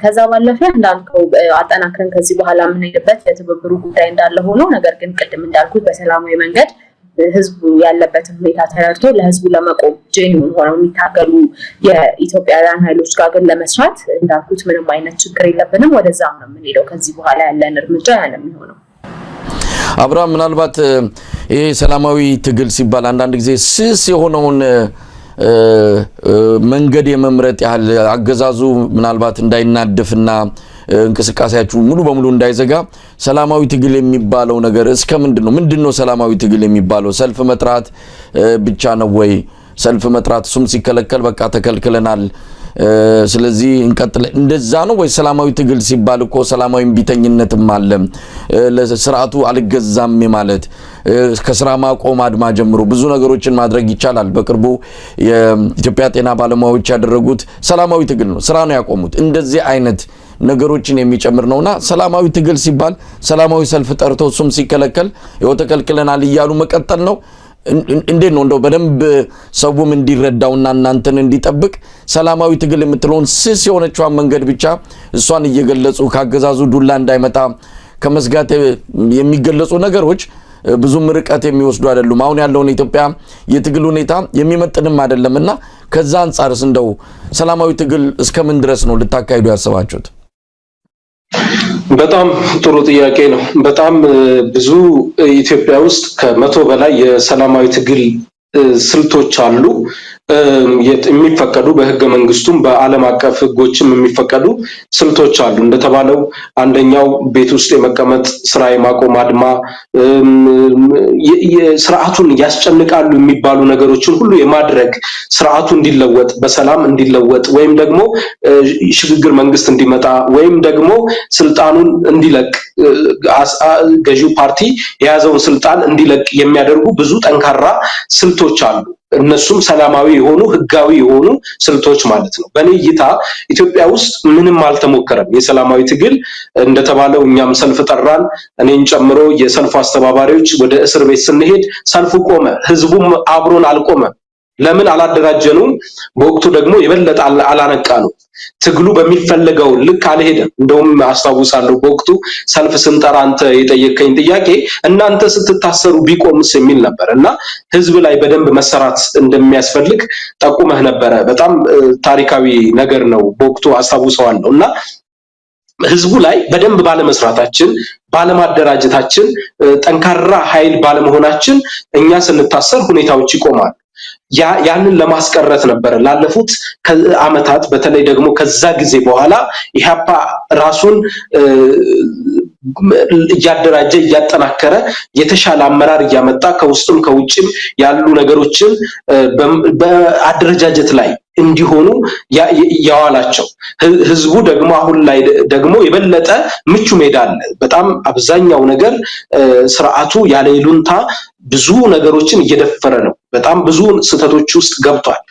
ከዛ ባለፈ እንዳልከው አጠናክረን ከዚህ በኋላ የምንሄድበት የትብብሩ ጉዳይ እንዳለ ሆኖ ነገር ግን ቅድም እንዳልኩት በሰላማዊ መንገድ ህዝቡ ያለበትን ሁኔታ ተረድቶ ለህዝቡ ለመቆም ጄኒውን ሆነው የሚታገሉ የኢትዮጵያውያን ኃይሎች ጋር ግን ለመስራት እንዳልኩት ምንም አይነት ችግር የለብንም። ወደዛም ነው የምንሄደው። ከዚህ በኋላ ያለን እርምጃ ያን ነው የሚሆነው። አብርሃም ምናልባት ይሄ ሰላማዊ ትግል ሲባል አንዳንድ ጊዜ ስስ የሆነውን መንገድ የመምረጥ ያህል አገዛዙ ምናልባት እንዳይናደፍና እንቅስቃሴያችሁ ሙሉ በሙሉ እንዳይዘጋ ሰላማዊ ትግል የሚባለው ነገር እስከ ምንድነው ሰላማዊ ትግል የሚባለው? ሰልፍ መጥራት ብቻ ነው ወይ? ሰልፍ መጥራት እሱም ሲከለከል በቃ ተከልክለናል ስለዚህ እንቀጥል እንደዛ ነው ወይ? ሰላማዊ ትግል ሲባል እኮ ሰላማዊ እምቢተኝነትም አለ። ለስርዓቱ አልገዛም ማለት ከስራ ማቆም አድማ ጀምሮ ብዙ ነገሮችን ማድረግ ይቻላል። በቅርቡ የኢትዮጵያ ጤና ባለሙያዎች ያደረጉት ሰላማዊ ትግል ነው፣ ስራ ነው ያቆሙት። እንደዚህ አይነት ነገሮችን የሚጨምር ነውና ሰላማዊ ትግል ሲባል ሰላማዊ ሰልፍ ጠርቶ እሱም ሲከለከል ይወ ተከልክለናል ይያሉ መቀጠል ነው። እንዴት ነው እንደው በደንብ ሰውም እንዲረዳውና እናንተን እንዲጠብቅ ሰላማዊ ትግል የምትለውን ስስ የሆነችዋን መንገድ ብቻ እሷን እየገለጹ ካገዛዙ ዱላ እንዳይመጣ ከመስጋት የሚገለጹ ነገሮች ብዙም ርቀት የሚወስዱ አይደሉም። አሁን ያለውን ኢትዮጵያ የትግል ሁኔታ የሚመጥንም አይደለምና ከዛ አንፃርስ እንደው ሰላማዊ ትግል እስከምን ድረስ ነው ልታካሂዱ ያሰባችሁት? በጣም ጥሩ ጥያቄ ነው። በጣም ብዙ ኢትዮጵያ ውስጥ ከ100 በላይ የሰላማዊ ትግል ስልቶች አሉ። የሚፈቀዱ በህገ መንግስቱም በዓለም አቀፍ ህጎችም የሚፈቀዱ ስልቶች አሉ። እንደተባለው አንደኛው ቤት ውስጥ የመቀመጥ ስራ የማቆም አድማ፣ ስርዓቱን ያስጨንቃሉ የሚባሉ ነገሮችን ሁሉ የማድረግ ስርዓቱ እንዲለወጥ በሰላም እንዲለወጥ ወይም ደግሞ ሽግግር መንግስት እንዲመጣ ወይም ደግሞ ስልጣኑን እንዲለቅ ገዢው ፓርቲ የያዘውን ስልጣን እንዲለቅ የሚያደርጉ ብዙ ጠንካራ ስልቶች አሉ። እነሱም ሰላማዊ የሆኑ ህጋዊ የሆኑ ስልቶች ማለት ነው። በኔ እይታ ኢትዮጵያ ውስጥ ምንም አልተሞከረም የሰላማዊ ትግል። እንደተባለው እኛም ሰልፍ ጠራን፣ እኔን ጨምሮ የሰልፉ አስተባባሪዎች ወደ እስር ቤት ስንሄድ ሰልፉ ቆመ፣ ህዝቡም አብሮን አልቆመም። ለምን አላደራጀነውም? በወቅቱ ደግሞ የበለጠ አላነቃነው። ትግሉ በሚፈለገው ልክ አልሄደም። እንደውም አስታውሳለሁ በወቅቱ ሰልፍ ስንጠራ አንተ የጠየቀኝ ጥያቄ እናንተ ስትታሰሩ ቢቆምስ የሚል ነበር እና ህዝብ ላይ በደንብ መሰራት እንደሚያስፈልግ ጠቁመህ ነበረ። በጣም ታሪካዊ ነገር ነው በወቅቱ አስታውሰዋለሁ። እና ህዝቡ ላይ በደንብ ባለመስራታችን ባለማደራጀታችን ጠንካራ ኃይል ባለመሆናችን እኛ ስንታሰር ሁኔታዎች ይቆማሉ። ያንን ለማስቀረት ነበር ላለፉት አመታት በተለይ ደግሞ ከዛ ጊዜ በኋላ ኢህአፓ ራሱን እያደራጀ እያጠናከረ የተሻለ አመራር እያመጣ ከውስጥም ከውጭም ያሉ ነገሮችን በአደረጃጀት ላይ እንዲሆኑ ያዋላቸው። ህዝቡ ደግሞ አሁን ላይ ደግሞ የበለጠ ምቹ ሜዳ አለ። በጣም አብዛኛው ነገር ስርዓቱ ያለ ይሉንታ ብዙ ነገሮችን እየደፈረ ነው። በጣም ብዙ ስህተቶች ውስጥ ገብቷል።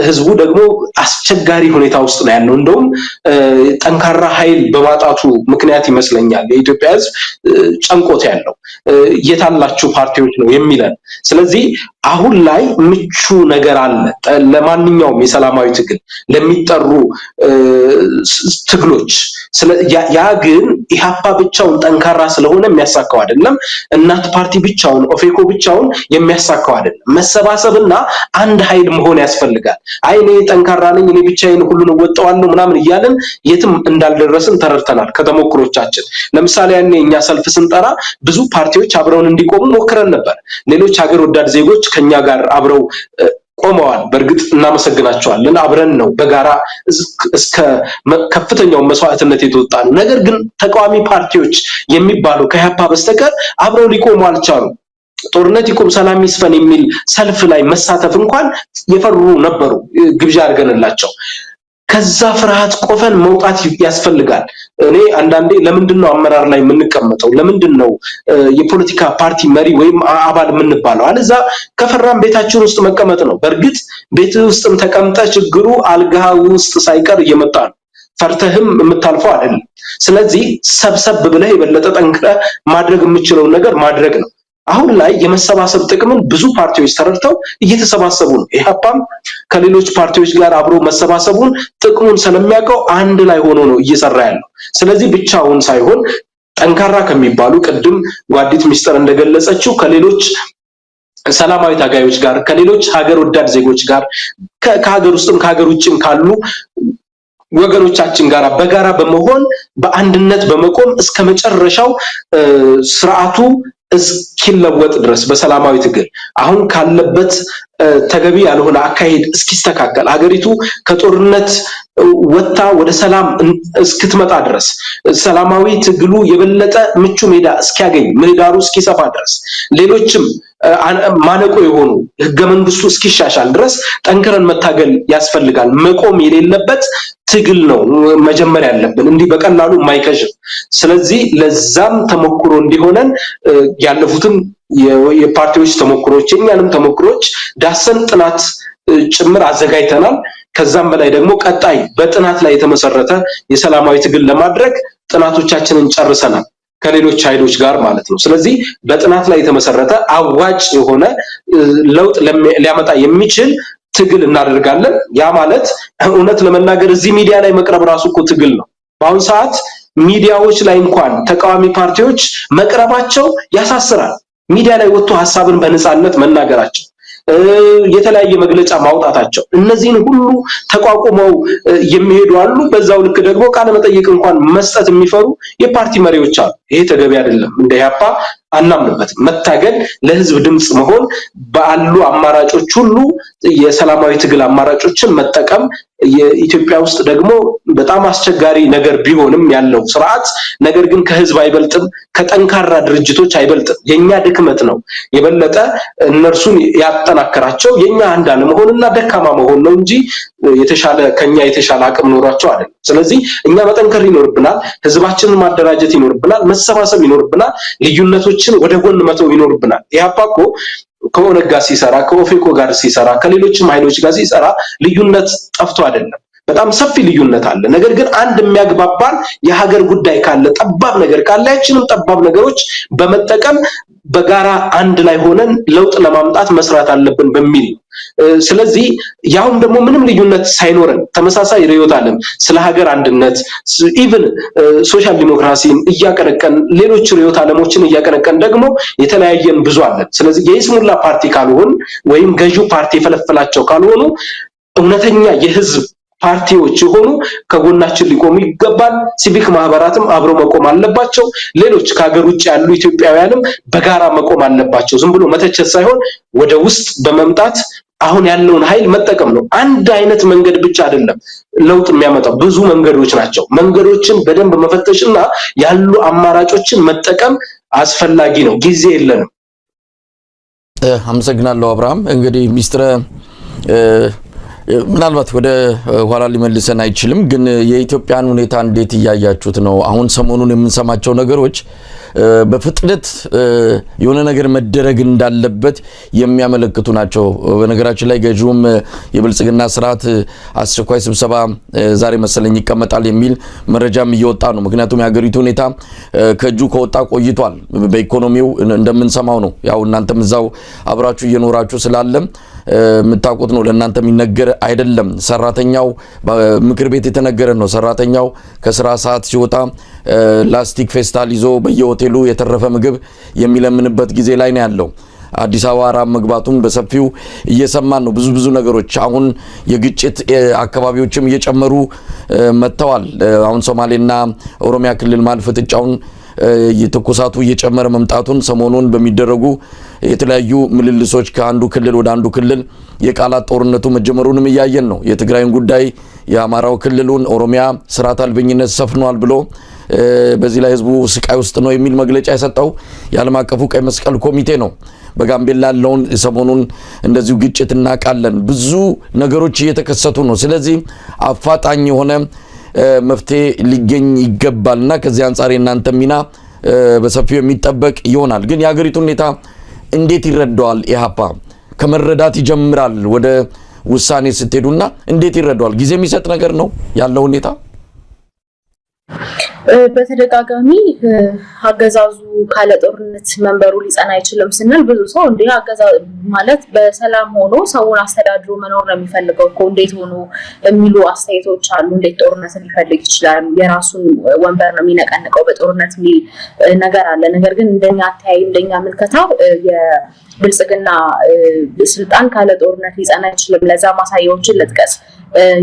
ህዝቡ ደግሞ አስቸጋሪ ሁኔታ ውስጥ ነው ያለው። እንደውም ጠንካራ ኃይል በማጣቱ ምክንያት ይመስለኛል የኢትዮጵያ ህዝብ ጨንቆት ያለው የታላችሁ ፓርቲዎች ነው የሚለን። ስለዚህ አሁን ላይ ምቹ ነገር አለ ለማንኛውም የሰላማዊ ትግል ለሚጠሩ ትግሎች። ያ ግን ኢህአፓ ብቻውን ጠንካራ ስለሆነ የሚያሳካው አይደለም። እናት ፓርቲ ብቻውን ኦፌኮ ብቻውን የሚያሳካው አይደለም። መሰባሰብና አንድ ኃይል መሆን ያስፈልጋል። እኔ ጠንካራ ነኝ እኔ ብቻዬን ሁሉን ወጣዋለሁ ምናምን እያልን የትም እንዳልደረስን ተረድተናል ከተሞክሮቻችን። ለምሳሌ ያኔ እኛ ሰልፍ ስንጠራ ብዙ ፓርቲዎች አብረውን እንዲቆሙ ሞክረን ነበር። ሌሎች ሀገር ወዳድ ዜጎች ከኛ ጋር አብረው ቆመዋል። በእርግጥ እናመሰግናቸዋለን። አብረን ነው በጋራ እስከ ከፍተኛው መስዋዕትነት የተወጣነው። ነገር ግን ተቃዋሚ ፓርቲዎች የሚባሉ ከኢህአፓ በስተቀር አብረው ሊቆሙ አልቻሉም። ጦርነት ይቁም ሰላም ይስፈን የሚል ሰልፍ ላይ መሳተፍ እንኳን የፈሩ ነበሩ ግብዣ አድርገንላቸው። ከዛ ፍርሃት ቆፈን መውጣት ያስፈልጋል። እኔ አንዳንዴ ለምንድነው አመራር ላይ የምንቀመጠው? ለምንድነው የፖለቲካ ፓርቲ መሪ ወይም አባል የምንባለው? አለዛ ከፈራም ቤታችን ውስጥ መቀመጥ ነው። በእርግጥ ቤት ውስጥም ተቀምጠ ችግሩ አልጋ ውስጥ ሳይቀር እየመጣ ነው። ፈርተህም የምታልፈው አይደለም። ስለዚህ ሰብሰብ ብለህ የበለጠ ጠንክረህ ማድረግ የምችለውን ነገር ማድረግ ነው። አሁን ላይ የመሰባሰብ ጥቅምን ብዙ ፓርቲዎች ተረድተው እየተሰባሰቡ ነው። ኢህአፓም ከሌሎች ፓርቲዎች ጋር አብሮ መሰባሰቡን ጥቅሙን ስለሚያውቀው አንድ ላይ ሆኖ ነው እየሰራ ያለው። ስለዚህ ብቻውን ሳይሆን ጠንካራ ከሚባሉ ቅድም ጓዲት ሚስጥር እንደገለጸችው ከሌሎች ሰላማዊ ታጋዮች ጋር ከሌሎች ሀገር ወዳድ ዜጎች ጋር ከሀገር ውስጥም ከሀገር ውጭም ካሉ ወገኖቻችን ጋር በጋራ በመሆን በአንድነት በመቆም እስከመጨረሻው ስርዓቱ እስኪለወጥ ድረስ በሰላማዊ ትግል አሁን ካለበት ተገቢ ያልሆነ አካሄድ እስኪስተካከል ሀገሪቱ ከጦርነት ወጣ ወደ ሰላም እስክትመጣ ድረስ ሰላማዊ ትግሉ የበለጠ ምቹ ሜዳ እስኪያገኝ ምህዳሩ እስኪሰፋ ድረስ ሌሎችም ማነቆ የሆኑ ህገ መንግስቱ እስኪሻሻል ድረስ ጠንክረን መታገል ያስፈልጋል። መቆም የሌለበት ትግል ነው መጀመር ያለብን እንዲህ በቀላሉ የማይከሽፍ። ስለዚህ ለዛም ተሞክሮ እንዲሆነን ያለፉትን የፓርቲዎች ተሞክሮች የኛንም ተሞክሮች ዳሰን ጥናት ጭምር አዘጋጅተናል። ከዛም በላይ ደግሞ ቀጣይ በጥናት ላይ የተመሰረተ የሰላማዊ ትግል ለማድረግ ጥናቶቻችንን ጨርሰናል ከሌሎች ኃይሎች ጋር ማለት ነው። ስለዚህ በጥናት ላይ የተመሰረተ አዋጭ የሆነ ለውጥ ሊያመጣ የሚችል ትግል እናደርጋለን። ያ ማለት እውነት ለመናገር እዚህ ሚዲያ ላይ መቅረብ ራሱ እኮ ትግል ነው። በአሁን ሰዓት ሚዲያዎች ላይ እንኳን ተቃዋሚ ፓርቲዎች መቅረባቸው ያሳስራል። ሚዲያ ላይ ወጥቶ ሐሳብን በነጻነት መናገራቸው የተለያየ መግለጫ ማውጣታቸው እነዚህን ሁሉ ተቋቁመው የሚሄዱ አሉ። በዛው ልክ ደግሞ ቃለ መጠይቅ እንኳን መስጠት የሚፈሩ የፓርቲ መሪዎች አሉ። ይሄ ተገቢ አይደለም። እንደ ኢህአፓ አናምንበት። መታገል ለህዝብ ድምጽ መሆን ባሉ አማራጮች ሁሉ የሰላማዊ ትግል አማራጮችን መጠቀም የኢትዮጵያ ውስጥ ደግሞ በጣም አስቸጋሪ ነገር ቢሆንም ያለው ስርዓት ነገር ግን ከህዝብ አይበልጥም፣ ከጠንካራ ድርጅቶች አይበልጥም። የኛ ድክመት ነው የበለጠ እነርሱን ያጠናከራቸው የኛ አንድ አለመሆንና ደካማ መሆን ነው እንጂ የተሻለ ከኛ የተሻለ አቅም ኖሯቸው አይደለም። ስለዚህ እኛ መጠንከር ይኖርብናል፣ ህዝባችንን ማደራጀት ይኖርብናል፣ መሰባሰብ ይኖርብናል፣ ልዩነቶችን ወደ ጎን መተው ይኖርብናል። ኢህአፓ እኮ ከኦነግ ጋር ሲሰራ ከኦፌኮ ጋር ሲሰራ ከሌሎችም ኃይሎች ጋር ሲሰራ ልዩነት ጠፍቶ አይደለም። በጣም ሰፊ ልዩነት አለ። ነገር ግን አንድ የሚያግባባን የሀገር ጉዳይ ካለ ጠባብ ነገር ካለ ያችንም ጠባብ ነገሮች በመጠቀም በጋራ አንድ ላይ ሆነን ለውጥ ለማምጣት መስራት አለብን በሚል ስለዚህ ያውም ደግሞ ምንም ልዩነት ሳይኖረን ተመሳሳይ ርዕዮተ ዓለም ስለ ሀገር አንድነት ኢቭን ሶሻል ዲሞክራሲን እያቀነቀን ሌሎች ርዕዮተ ዓለሞችን እያቀነቀን ደግሞ የተለያየን ብዙ አለን። ስለዚህ የይስሙላ ፓርቲ ካልሆን ወይም ገዢው ፓርቲ የፈለፈላቸው ካልሆኑ እውነተኛ የህዝብ ፓርቲዎች የሆኑ ከጎናችን ሊቆሙ ይገባል። ሲቪክ ማህበራትም አብሮ መቆም አለባቸው። ሌሎች ከሀገር ውጭ ያሉ ኢትዮጵያውያንም በጋራ መቆም አለባቸው። ዝም ብሎ መተቸት ሳይሆን ወደ ውስጥ በመምጣት አሁን ያለውን ኃይል መጠቀም ነው። አንድ አይነት መንገድ ብቻ አይደለም ለውጥ የሚያመጣው፣ ብዙ መንገዶች ናቸው። መንገዶችን በደንብ መፈተሽና ያሉ አማራጮችን መጠቀም አስፈላጊ ነው። ጊዜ የለንም። አመሰግናለሁ አብርሃም። እንግዲህ ሚስትር ምናልባት ወደ ኋላ ሊመልሰን አይችልም፣ ግን የኢትዮጵያን ሁኔታ እንዴት እያያችሁት ነው? አሁን ሰሞኑን የምንሰማቸው ነገሮች በፍጥነት የሆነ ነገር መደረግ እንዳለበት የሚያመለክቱ ናቸው። በነገራችን ላይ ገዢውም የብልጽግና ስርዓት አስቸኳይ ስብሰባ ዛሬ መሰለኝ ይቀመጣል የሚል መረጃም እየወጣ ነው። ምክንያቱም የሀገሪቱ ሁኔታ ከእጁ ከወጣ ቆይቷል። በኢኮኖሚው እንደምንሰማው ነው። ያው እናንተም እዛው አብራችሁ እየኖራችሁ ስላለም የምታውቁት ነው። ለእናንተ የሚነገር አይደለም። ሰራተኛው ምክር ቤት የተነገረ ነው። ሰራተኛው ከስራ ሰዓት ሲወጣ ላስቲክ ፌስታል ይዞ በየሆቴሉ የተረፈ ምግብ የሚለምንበት ጊዜ ላይ ነው ያለው። አዲስ አበባ ራብ መግባቱን በሰፊው እየሰማን ነው። ብዙ ነገሮች አሁን የግጭት አካባቢዎችም እየጨመሩ መጥተዋል። አሁን ሶማሌና ኦሮሚያ ክልል ማለት ፍጥጫውን የተኮሳቱ እየጨመረ መምጣቱን ሰሞኑን በሚደረጉ የተለያዩ ምልልሶች ከአንዱ ክልል ወደ አንዱ ክልል የቃላት ጦርነቱ መጀመሩንም እያየን ነው። የትግራይን ጉዳይ የአማራው ክልሉን ኦሮሚያ ስርዓተ አልበኝነት ሰፍኗል ብሎ በዚህ ላይ ህዝቡ ስቃይ ውስጥ ነው የሚል መግለጫ የሰጠው የዓለም አቀፉ ቀይ መስቀል ኮሚቴ ነው። በጋምቤላ ያለውን ሰሞኑን እንደዚሁ ግጭት እናቃለን። ብዙ ነገሮች እየተከሰቱ ነው። ስለዚህ አፋጣኝ የሆነ መፍትሄ ሊገኝ ይገባልና ከዚህ አንፃር እናንተ ሚና በሰፊው የሚጠበቅ ይሆናል። ግን የሀገሪቱ ሁኔታ እንዴት ይረዳዋል? ኢህአፓ ከመረዳት ይጀምራል ወደ ውሳኔ ስትሄዱና እንዴት ይረዳዋል? ጊዜ የሚሰጥ ነገር ነው ያለው ሁኔታ። በተደጋጋሚ አገዛዙ ካለ ጦርነት መንበሩ ሊጸና አይችልም ስንል ብዙ ሰው እንዴ አገዛዙ ማለት በሰላም ሆኖ ሰውን አስተዳድሮ መኖር ነው የሚፈልገው እኮ እንዴት ሆኖ የሚሉ አስተያየቶች አሉ። እንዴት ጦርነት ሊፈልግ ይችላል? የራሱን ወንበር ነው የሚነቀንቀው በጦርነት የሚል ነገር አለ። ነገር ግን እንደኛ አተያይ እንደኛ ምልከታ የብልጽግና ስልጣን ካለ ጦርነት ሊጸና አይችልም። ለዛ ማሳያዎችን ልጥቀስ።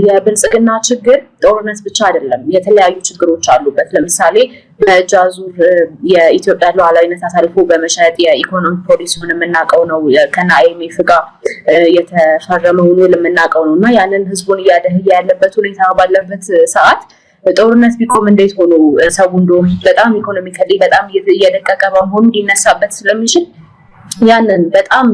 የብልጽግና ችግር ጦርነት ብቻ አይደለም፣ የተለያዩ ችግሮች አሉበት። ለምሳሌ በእጅ አዙር የኢትዮጵያ ሉዓላዊነት አሳልፎ በመሸጥ የኢኮኖሚ ፖሊሲውን የምናውቀው ነው። ከና IMF ጋር የተፈረመውን ውል የምናውቀው ነው እና ያንን ህዝቡን እያደህየ ያለበት ሁኔታ ባለበት ሰዓት ጦርነት ቢቆም እንዴት ሆኖ ሰው እንደውም በጣም ኢኮኖሚካሊ በጣም እየደቀቀ በመሆኑ ሊነሳበት ስለሚችል ያንን በጣም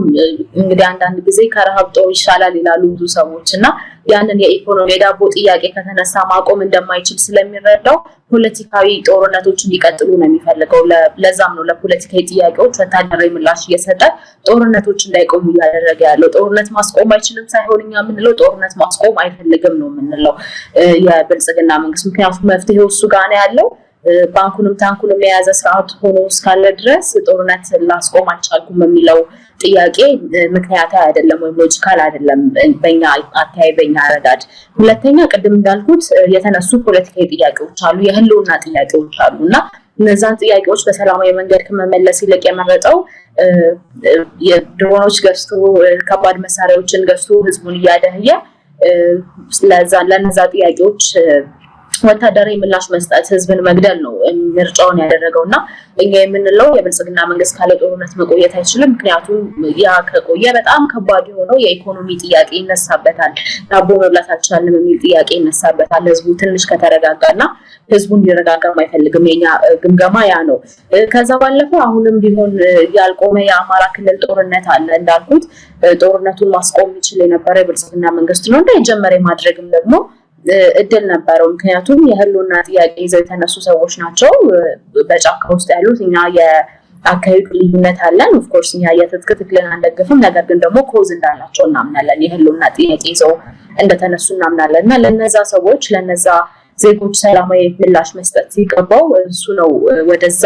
እንግዲህ አንዳንድ ጊዜ ከረሃብ ጦር ይሻላል ይላሉ ብዙ ሰዎች እና ያንን የኢኮኖሚ የዳቦ ጥያቄ ከተነሳ ማቆም እንደማይችል ስለሚረዳው ፖለቲካዊ ጦርነቶች እንዲቀጥሉ ነው የሚፈልገው። ለዛም ነው ለፖለቲካዊ ጥያቄዎች ወታደራዊ ምላሽ እየሰጠ ጦርነቶች እንዳይቆሙ እያደረገ ያለው። ጦርነት ማስቆም አይችልም ሳይሆን እኛ የምንለው ጦርነት ማስቆም አይፈልግም ነው የምንለው የብልጽግና መንግስት። ምክንያቱም መፍትሄው እሱ ጋር ነው ያለው። ባንኩንም ታንኩንም የያዘ ስርዓት ሆኖ እስካለ ድረስ ጦርነት ላስቆም አልቻልኩም የሚለው ጥያቄ ምክንያታዊ አይደለም ወይም ሎጂካል አይደለም በእኛ አተያይ በእኛ አረዳድ። ሁለተኛ ቅድም እንዳልኩት የተነሱ ፖለቲካዊ ጥያቄዎች አሉ፣ የህልውና ጥያቄዎች አሉ እና እነዛን ጥያቄዎች በሰላማዊ መንገድ ከመመለስ ይልቅ የመረጠው የድሮኖች ገዝቶ ከባድ መሳሪያዎችን ገዝቶ ህዝቡን እያደህየ ለነዛ ጥያቄዎች ወታደራዊ ምላሽ መስጠት ህዝብን መግደል ነው ምርጫውን ያደረገውና እኛ የምንለው የብልጽግና መንግስት ካለ ጦርነት መቆየት አይችልም። ምክንያቱም ያ ከቆየ በጣም ከባድ የሆነው የኢኮኖሚ ጥያቄ ይነሳበታል። ዳቦ መብላት አልቻልንም የሚል ጥያቄ ይነሳበታል። ህዝቡ ትንሽ ከተረጋጋና ህዝቡ እንዲረጋጋ አይፈልግም። የኛ ግምገማ ያ ነው። ከዛ ባለፈ አሁንም ቢሆን ያልቆመ የአማራ ክልል ጦርነት አለ። እንዳልኩት ጦርነቱን ማስቆም ይችል የነበረ የብልጽግና መንግስት ነው። እንደጀመረ ማድረግም ደግሞ እድል ነበረው። ምክንያቱም የህልውና ጥያቄ ይዘው የተነሱ ሰዎች ናቸው በጫካ ውስጥ ያሉት። እኛ የአካሄዱ ልዩነት አለን። ኦፍ ኮርስ እኛ የትጥቅ ትግልን አንደግፍም፣ ነገር ግን ደግሞ ኮዝ እንዳላቸው እናምናለን። የህልውና ጥያቄ ይዘው እንደተነሱ እናምናለን እና ለነዛ ሰዎች ለነዛ ዜጎች ሰላማዊ ምላሽ መስጠት ሲገባው እሱ ነው ወደዛ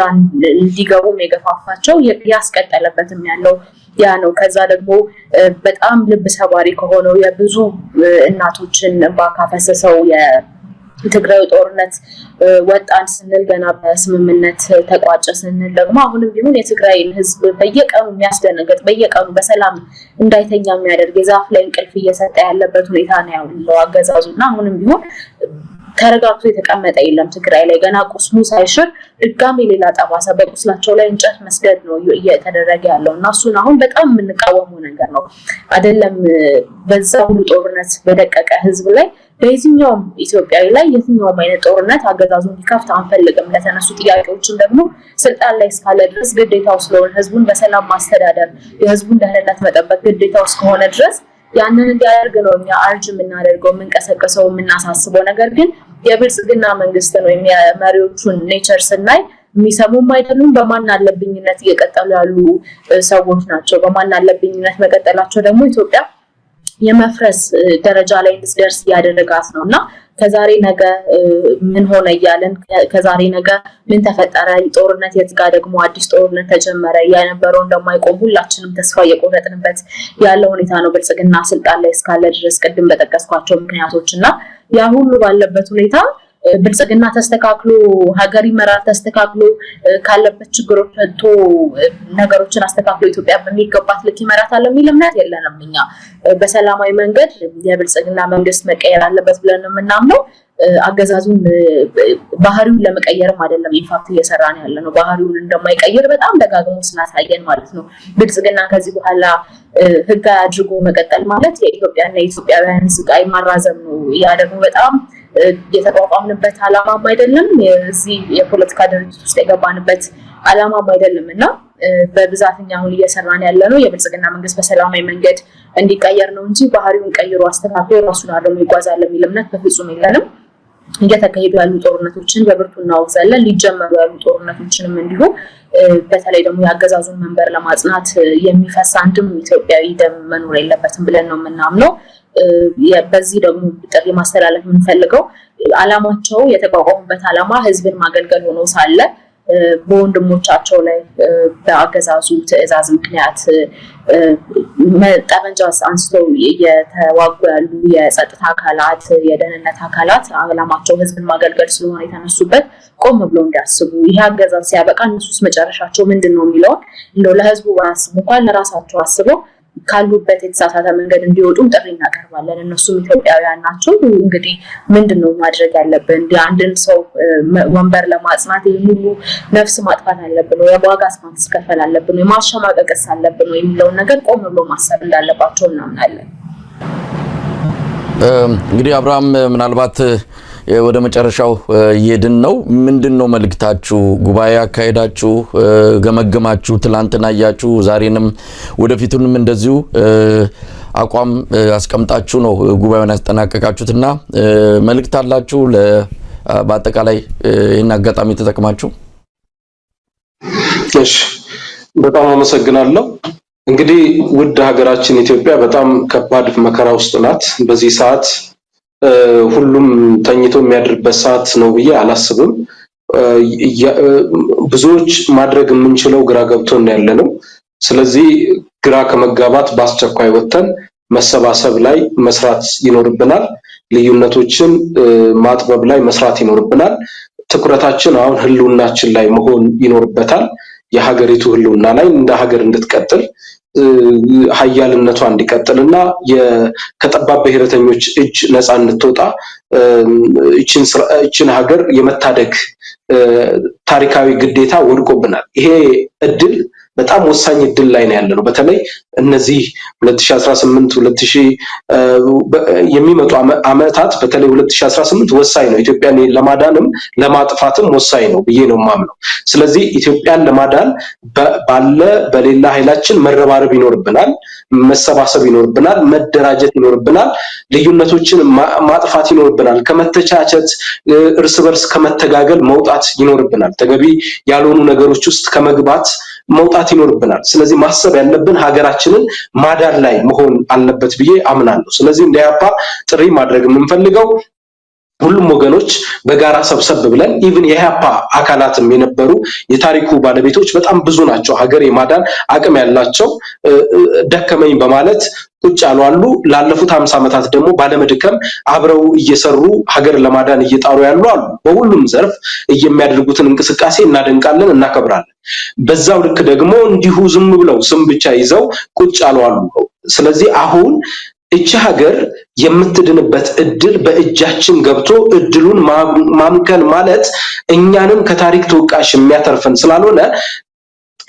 እንዲገቡም የገፋፋቸው ያስቀጠለበትም ያለው ያ ነው። ከዛ ደግሞ በጣም ልብ ሰባሪ ከሆነው የብዙ እናቶችን ባካፈሰሰው የትግራይ ጦርነት ወጣን ስንል ገና በስምምነት ተቋጨ ስንል ደግሞ አሁንም ቢሆን የትግራይን ህዝብ በየቀኑ የሚያስደነግጥ በየቀኑ በሰላም እንዳይተኛ የሚያደርግ የዛፍ ላይ እንቅልፍ እየሰጠ ያለበት ሁኔታ ነው ያለው አገዛዙና አሁንም ቢሆን ተረጋግቶ የተቀመጠ የለም። ትግራይ ላይ ገና ቁስሉ ሳይሽር ድጋሚ ሌላ ጠባሳ በቁስላቸው ላይ እንጨት መስደድ ነው እየተደረገ ያለውና እሱን አሁን በጣም የምንቃወመው ነገር ነው። አይደለም በዛ ሁሉ ጦርነት በደቀቀ ህዝብ ላይ በየትኛውም ኢትዮጵያዊ ላይ የትኛውም አይነት ጦርነት አገዛዙ እንዲከፍት አንፈልግም። ለተነሱ ጥያቄዎችን ደግሞ ስልጣን ላይ እስካለ ድረስ ግዴታው ስለሆነ ህዝቡን በሰላም ማስተዳደር የህዝቡን ደህንነት መጠበቅ ግዴታው እስከሆነ ድረስ ያንን እንዲያደርግ ነው እኛ አርጅ የምናደርገው የምንቀሰቀሰው የምናሳስበው። ነገር ግን የብልጽግና መንግስት ነው የመሪዎቹን ኔቸር ስናይ የሚሰሙም አይደሉም። በማን አለብኝነት እየቀጠሉ ያሉ ሰዎች ናቸው። በማን አለብኝነት መቀጠላቸው ደግሞ ኢትዮጵያ የመፍረስ ደረጃ ላይ እንድትደርስ ያደረጋት ነውና ከዛሬ ነገ ምን ሆነ እያለን ከዛሬ ነገ ምን ተፈጠረ ጦርነት የትጋ ደግሞ አዲስ ጦርነት ተጀመረ ያነበረው እንደማይቆም ሁላችንም ተስፋ እየቆረጥንበት ያለው ሁኔታ ነው ብልጽግና ስልጣን ላይ እስካለ ድረስ ቅድም በተጠቀስኳቸው ምክንያቶችና ያ ሁሉ ባለበት ሁኔታ ብልጽግና ተስተካክሎ ሀገር ይመራል ተስተካክሎ ካለበት ችግሮች ወጥቶ ነገሮችን አስተካክሎ ኢትዮጵያ በሚገባት ልክ ይመራታል የሚል እምነት የለንም። እኛ በሰላማዊ መንገድ የብልጽግና መንግስት መቀየር አለበት ብለን የምናምነው አገዛዙን ባህሪውን ለመቀየርም አይደለም። ኢንፋክት እየሰራን ያለ ነው ባህሪውን እንደማይቀየር በጣም ደጋግሞ ስላሳየን ማለት ነው። ብልጽግና ከዚህ በኋላ ህግ አድርጎ መቀጠል ማለት የኢትዮጵያና የኢትዮጵያውያን ስቃይ ማራዘም ነው። ያ ደግሞ በጣም የተቋቋምንበት ዓላማም አይደለም። እዚህ የፖለቲካ ድርጅት ውስጥ የገባንበት ዓላማም አይደለምና በብዛትኛ አሁን እየሰራን ያለ ነው የብልጽግና መንግስት በሰላማዊ መንገድ እንዲቀየር ነው እንጂ ባህሪውን ቀይሮ አስተካክሎ ራሱን አድርጎ ይጓዛል የሚል እምነት በፍጹም የለንም። እየተካሄዱ ያሉ ጦርነቶችን በብርቱ እናወግዛለን። ሊጀመሩ ያሉ ጦርነቶችንም እንዲሁ በተለይ ደግሞ የአገዛዙን መንበር ለማጽናት የሚፈሳ አንድም ኢትዮጵያዊ ደም መኖር የለበትም ብለን ነው የምናምነው። በዚህ ደግሞ ጥሪ ማስተላለፍ የምንፈልገው ዓላማቸው የተቋቋሙበት ዓላማ ህዝብን ማገልገል ሆኖ ሳለ በወንድሞቻቸው ላይ በአገዛዙ ትዕዛዝ ምክንያት ጠመንጃ አንስተው የተዋጉ ያሉ የጸጥታ አካላት የደህንነት አካላት ዓላማቸው ህዝብን ማገልገል ስለሆነ የተነሱበት ቆም ብለው እንዲያስቡ ይሄ አገዛዝ ሲያበቃ እነሱስ መጨረሻቸው ምንድነው የሚለውን እንደው ለህዝቡ ባያስቡ እንኳን ለራሳቸው አስበው ካሉበት የተሳሳተ መንገድ እንዲወጡም ጥሪ እናቀርባለን። እነሱም ኢትዮጵያውያን ናቸው። እንግዲህ ምንድነው ማድረግ ያለብን? አንድን ሰው ወንበር ለማጽናት ይሄን ነፍስ ማጥፋት አለብን ወይ ዋጋ ማስከፈል አለብን ወይ ማሸማቀቅስ አለብን ወይ የሚለው ነገር ቆም ብሎ ማሰብ እንዳለባቸው እናምናለን። እንግዲህ አብርሃም ምናልባት ወደ መጨረሻው እየድን ነው። ምንድነው መልእክታችሁ? ጉባኤ አካሄዳችሁ ገመገማችሁ፣ ትላንትና ያያችሁ፣ ዛሬንም ወደፊቱንም እንደዚሁ አቋም አስቀምጣችሁ ነው ጉባኤውን ያስጠናቀቃችሁትና መልእክት አላችሁ በአጠቃላይ ይህን አጋጣሚ ተጠቅማችሁ? እሺ፣ በጣም አመሰግናለሁ። እንግዲህ ውድ ሀገራችን ኢትዮጵያ በጣም ከባድ መከራ ውስጥ ናት። በዚህ ሰዓት ሁሉም ተኝቶ የሚያድርበት ሰዓት ነው ብዬ አላስብም። ብዙዎች ማድረግ የምንችለው ግራ ገብቶን ያለነው። ስለዚህ ግራ ከመጋባት በአስቸኳይ ወጥተን መሰባሰብ ላይ መስራት ይኖርብናል። ልዩነቶችን ማጥበብ ላይ መስራት ይኖርብናል። ትኩረታችን አሁን ህልውናችን ላይ መሆን ይኖርበታል። የሀገሪቱ ህልውና ላይ እንደ ሀገር እንድትቀጥል ሀያልነቷ እንዲቀጥልና ከጠባብ ብሔረተኞች እጅ ነፃ እንድትወጣ እችን ሀገር የመታደግ ታሪካዊ ግዴታ ወድቆብናል። ይሄ እድል በጣም ወሳኝ እድል ላይ ነው ያለነው። በተለይ እነዚህ 2018 የሚመጡ አመታት በተለይ 2018 ወሳኝ ነው። ኢትዮጵያን ለማዳንም ለማጥፋትም ወሳኝ ነው ብዬ ነው የማምነው። ስለዚህ ኢትዮጵያን ለማዳን በሌላ ኃይላችን መረባረብ ይኖርብናል፣ መሰባሰብ ይኖርብናል፣ መደራጀት ይኖርብናል፣ ልዩነቶችን ማጥፋት ይኖርብናል፣ ከመተቻቸት እርስ በርስ ከመተጋገል መውጣት ይኖርብናል፣ ተገቢ ያልሆኑ ነገሮች ውስጥ ከመግባት መውጣት ይኖርብናል። ስለዚህ ማሰብ ያለብን ሀገራችንን ማዳን ላይ መሆን አለበት ብዬ አምናለሁ። ስለዚህ እንደ ኢህአፓ ጥሪ ማድረግ የምንፈልገው ሁሉም ወገኖች በጋራ ሰብሰብ ብለን ኢቭን የኢህአፓ አካላትም የነበሩ የታሪኩ ባለቤቶች በጣም ብዙ ናቸው። ሀገር የማዳን አቅም ያላቸው ደከመኝ በማለት ቁጭ ያሉ አሉ። ላለፉት 50 ዓመታት ደግሞ ባለመድከም አብረው እየሰሩ ሀገር ለማዳን እየጣሩ ያሉ አሉ። በሁሉም ዘርፍ የሚያደርጉትን እንቅስቃሴ እናደንቃለን፣ እናከብራለን። በዛው ልክ ደግሞ እንዲሁ ዝም ብለው ስም ብቻ ይዘው ቁጭ ያሉ አሉ። ስለዚህ አሁን እቺ ሀገር የምትድንበት እድል በእጃችን ገብቶ እድሉን ማምከን ማለት እኛንም ከታሪክ ተወቃሽ የሚያተርፈን ስላልሆነ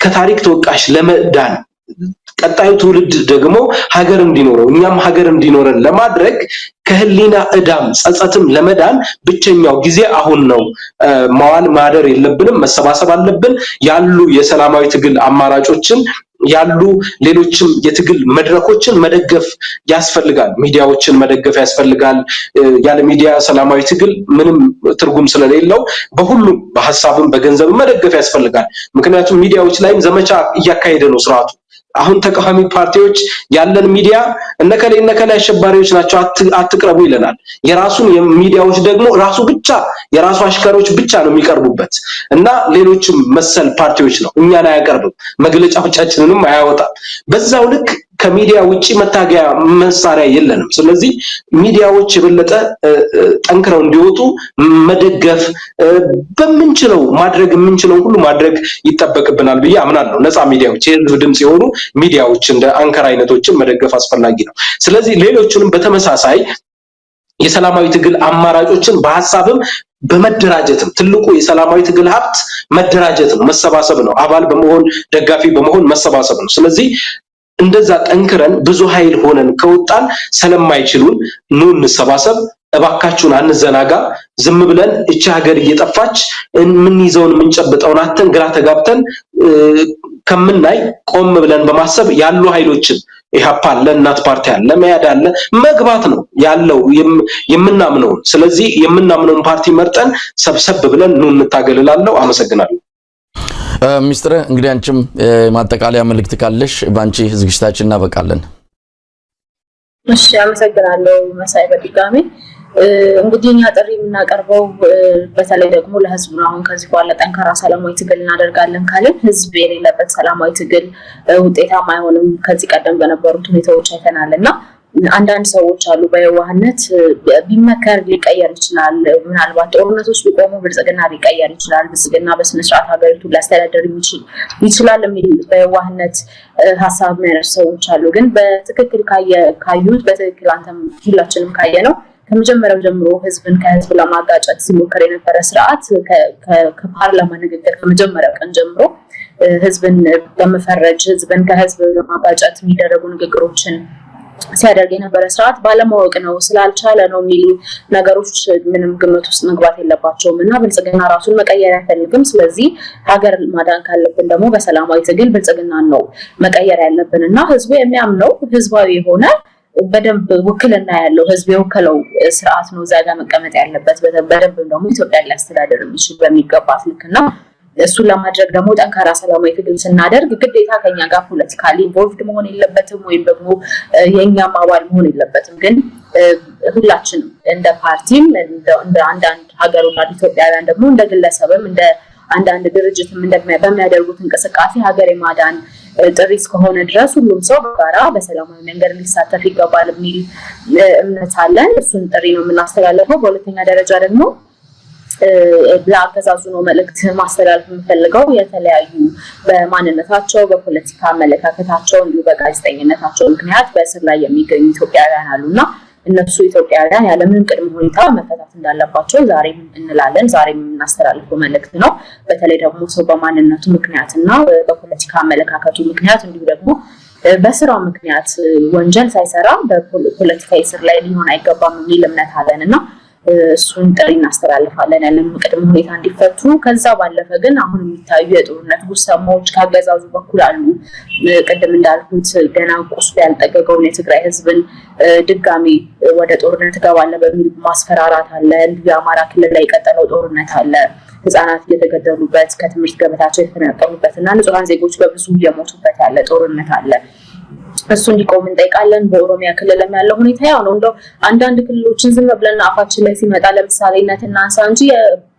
ከታሪክ ተወቃሽ ለመዳን ቀጣዩ ትውልድ ደግሞ ሀገር እንዲኖረው እኛም ሀገር እንዲኖረን ለማድረግ ከህሊና እዳም ጸጸትም ለመዳን ብቸኛው ጊዜ አሁን ነው። ማዋል ማደር የለብንም፣ መሰባሰብ አለብን። ያሉ የሰላማዊ ትግል አማራጮችን ያሉ ሌሎችም የትግል መድረኮችን መደገፍ ያስፈልጋል። ሚዲያዎችን መደገፍ ያስፈልጋል። ያለ ሚዲያ ሰላማዊ ትግል ምንም ትርጉም ስለሌለው በሁሉም በሐሳብም በገንዘብ መደገፍ ያስፈልጋል። ምክንያቱም ሚዲያዎች ላይም ዘመቻ እያካሄደ ነው ስርዓቱ። አሁን ተቃዋሚ ፓርቲዎች ያለን ሚዲያ እነከለ አሸባሪዎች ናቸው አትቅረቡ ይለናል። የራሱን የሚዲያዎች ደግሞ ራሱ ብቻ የራሱ አሽከሮች ብቻ ነው የሚቀርቡበት እና ሌሎችም መሰል ፓርቲዎች ነው እኛን አያቀርብም፣ መግለጫዎቻችንንም አያወጣም። በዛው ልክ ከሚዲያ ውጪ መታገያ መሳሪያ የለንም። ስለዚህ ሚዲያዎች የበለጠ ጠንክረው እንዲወጡ መደገፍ በመንችለው ማድረግ የምንችለው ሁሉ ማድረግ ይተበቅብናል ብዬ አምናለሁ። ነፃ ሚዲያዎች የህዝብ ድምጽ የሆኑ ሚዲያዎች እንደ አንከር አይነቶችን መደገፍ አስፈላጊ ነው። ስለዚህ ሌሎችንም በተመሳሳይ የሰላማዊ ትግል አማራጮችን በሐሳብም በመደራጀትም ትልቁ የሰላማዊ ትግል ሀብት መደራጀትም መሰባሰብ ነው። አባል በመሆን ደጋፊ በመሆን መሰባሰብ ነው። ስለዚህ እንደዛ ጠንክረን ብዙ ኃይል ሆነን ከወጣን ስለማይችሉን ኑ እንሰባሰብ፣ እባካችሁን አንዘናጋ። ዝም ብለን እቺ ሀገር እየጠፋች ምን ይዘውን የምንጨብጠውን አተን ግራ ተጋብተን ከምናይ ቆም ብለን በማሰብ ያሉ ኃይሎችን ኢህአፓ አለ፣ እናት ፓርቲ አለ፣ መያድ አለ መግባት ነው ያለው የምናምነው። ስለዚህ የምናምነውን ፓርቲ መርጠን ሰብሰብ ብለን ኑ እንታገልላለሁ። አመሰግናለሁ። ሚስትር እንግዲህ አንቺም ማጠቃለያ መልእክት ካለሽ ባንቺ ዝግጅታችን እናበቃለን። እሺ አመሰግናለሁ መሳይ። በድጋሚ እንግዲህ እኛ ጥሪ የምናቀርበው በተለይ ደግሞ ለህዝብ ነው። አሁን ከዚህ በኋላ ጠንካራ ሰላማዊ ትግል እናደርጋለን ካልን ህዝብ የሌለበት ሰላማዊ ትግል ውጤታማ አይሆንም። ከዚህ ቀደም በነበሩት ሁኔታዎች አይተናልና አንዳንድ ሰዎች አሉ በየዋህነት ቢመከር ሊቀየር ይችላል፣ ምናልባት ጦርነቶች ቢቆሙ ብልጽግና ሊቀየር ይችላል፣ ብልጽግና በስነ ስርዓት ሀገሪቱን ሊያስተዳድር ይችላል የሚል በየዋህነት ሀሳብ የሚያነሱ ሰዎች አሉ። ግን በትክክል ካዩት በትክክል አንተም ሁላችንም ካየነው ከመጀመሪያው ጀምሮ ህዝብን ከህዝብ ለማጋጨት ሲሞክር የነበረ ስርዓት ከፓርላማ ንግግር ከመጀመሪያው ቀን ጀምሮ ህዝብን በመፈረጅ ህዝብን ከህዝብ ለማጋጨት የሚደረጉ ንግግሮችን ሲያደርግ የነበረ ስርዓት ባለማወቅ ነው ስላልቻለ ነው የሚሉ ነገሮች ምንም ግምት ውስጥ መግባት የለባቸውም እና ብልጽግና ራሱን መቀየር አይፈልግም። ስለዚህ ሀገር ማዳን ካለብን ደግሞ በሰላማዊ ትግል ብልጽግናን ነው መቀየር ያለብን እና ህዝቡ የሚያምነው ህዝባዊ የሆነ በደንብ ውክልና ያለው ህዝብ የወከለው ስርዓት ነው እዛ ጋር መቀመጥ ያለበት። በደንብ ደግሞ ኢትዮጵያ ሊያስተዳድር የሚችል በሚገባት ልክና እሱን ለማድረግ ደግሞ ጠንካራ ሰላማዊ ትግል ስናደርግ ግዴታ ከኛ ጋር ፖለቲካሊ ኢንቮልቭድ መሆን የለበትም ወይም ደግሞ የኛም አባል መሆን የለበትም። ግን ሁላችንም እንደ ፓርቲም እንደ አንዳንድ ሀገር ወዳድ ኢትዮጵያውያን ደግሞ እንደ ግለሰብም እንደ አንዳንድ ድርጅትም በሚያደርጉት እንቅስቃሴ ሀገር የማዳን ጥሪ እስከሆነ ድረስ ሁሉም ሰው በጋራ በሰላማዊ መንገድ ሊሳተፍ ይገባል የሚል እምነት አለን። እሱን ጥሪ ነው የምናስተላልፈው። በሁለተኛ ደረጃ ደግሞ ለአገዛዙ ነው መልእክት ማስተላለፍ የምፈልገው። የተለያዩ በማንነታቸው በፖለቲካ አመለካከታቸው እንዲሁ በጋዜጠኝነታቸው ምክንያት በእስር ላይ የሚገኙ ኢትዮጵያውያን አሉና እነሱ ኢትዮጵያውያን ያለምንም ቅድመ ሁኔታ መፈታት እንዳለባቸው ዛሬም እንላለን። ዛሬም የምናስተላልፈው መልእክት ነው። በተለይ ደግሞ ሰው በማንነቱ ምክንያትና በፖለቲካ አመለካከቱ ምክንያት እንዲሁ ደግሞ በስራው ምክንያት ወንጀል ሳይሰራ በፖለቲካ እስር ላይ ሊሆን አይገባም የሚል እምነት አለንና እሱን ጥሪ እናስተላልፋለን ያለምንም ቅድመ ሁኔታ እንዲፈቱ። ከዛ ባለፈ ግን አሁን የሚታዩ የጦርነት ጉሰማዎች ካገዛዙ በኩል አሉ። ቅድም እንዳልኩት ገና ቁስሉ ያልጠገገውን የትግራይ ህዝብን ድጋሚ ወደ ጦርነት ገባለ በሚል ማስፈራራት አለ። የአማራ ክልል ላይ የቀጠለው ጦርነት አለ። ህፃናት እየተገደሉበት ከትምህርት ገበታቸው የተፈናቀሉበት እና ንጹሃን ዜጎች በብዙ እየሞቱበት ያለ ጦርነት አለ። እሱ እንዲቆም እንጠይቃለን። በኦሮሚያ ክልልም ያለው ሁኔታ ያው ነው። እንደው አንዳንድ ክልሎችን ዝም ብለን አፋችን ላይ ሲመጣ ለምሳሌነት እናንሳ እንጂ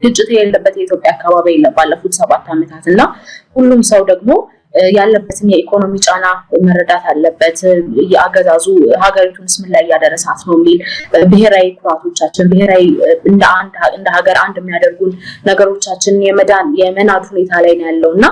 ግጭት የሌለበት የኢትዮጵያ አካባቢ የለም ባለፉት 7 ዓመታት እና ሁሉም ሰው ደግሞ ያለበትን የኢኮኖሚ ጫና መረዳት አለበት። የአገዛዙ ሀገሪቱንስ ምን ላይ ያደረሳት ነው የሚል ብሔራዊ ኩራቶቻችን ብሔራዊ እንደ ሀገር አንድ የሚያደርጉን ነገሮቻችን የመናድ ሁኔታ ላይ ነው ያለውና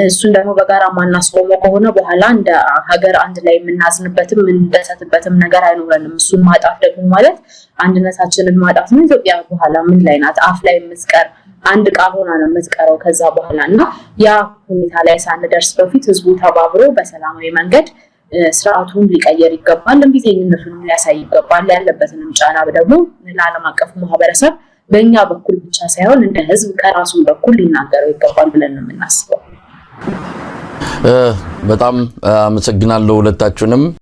እሱን ደግሞ በጋራ ማናስቆመው ከሆነ በኋላ እንደ ሀገር አንድ ላይ የምናዝንበትም የምንደሰትበትም ነገር አይኖረንም። እሱን ማጣት ደግሞ ማለት አንድነታችንን ማጣት ነው። ኢትዮጵያ በኋላ ምን ላይ ናት? አፍ ላይ የምትቀር አንድ ቃል ሆና ነው የምትቀረው ከዛ በኋላ እና ያ ሁኔታ ላይ ሳንደርስ በፊት ህዝቡ ተባብሮ በሰላማዊ መንገድ ስርዓቱን ሊቀየር ይገባል። እምቢተኝነቱንም ሊያሳይ ይገባል። ያለበትንም ጫና ደግሞ ለዓለም አቀፉ ማህበረሰብ በእኛ በኩል ብቻ ሳይሆን እንደ ህዝብ ከራሱ በኩል ሊናገረው ይገባል ብለን ነው የምናስበው። በጣም አመሰግናለሁ ሁለታችሁንም።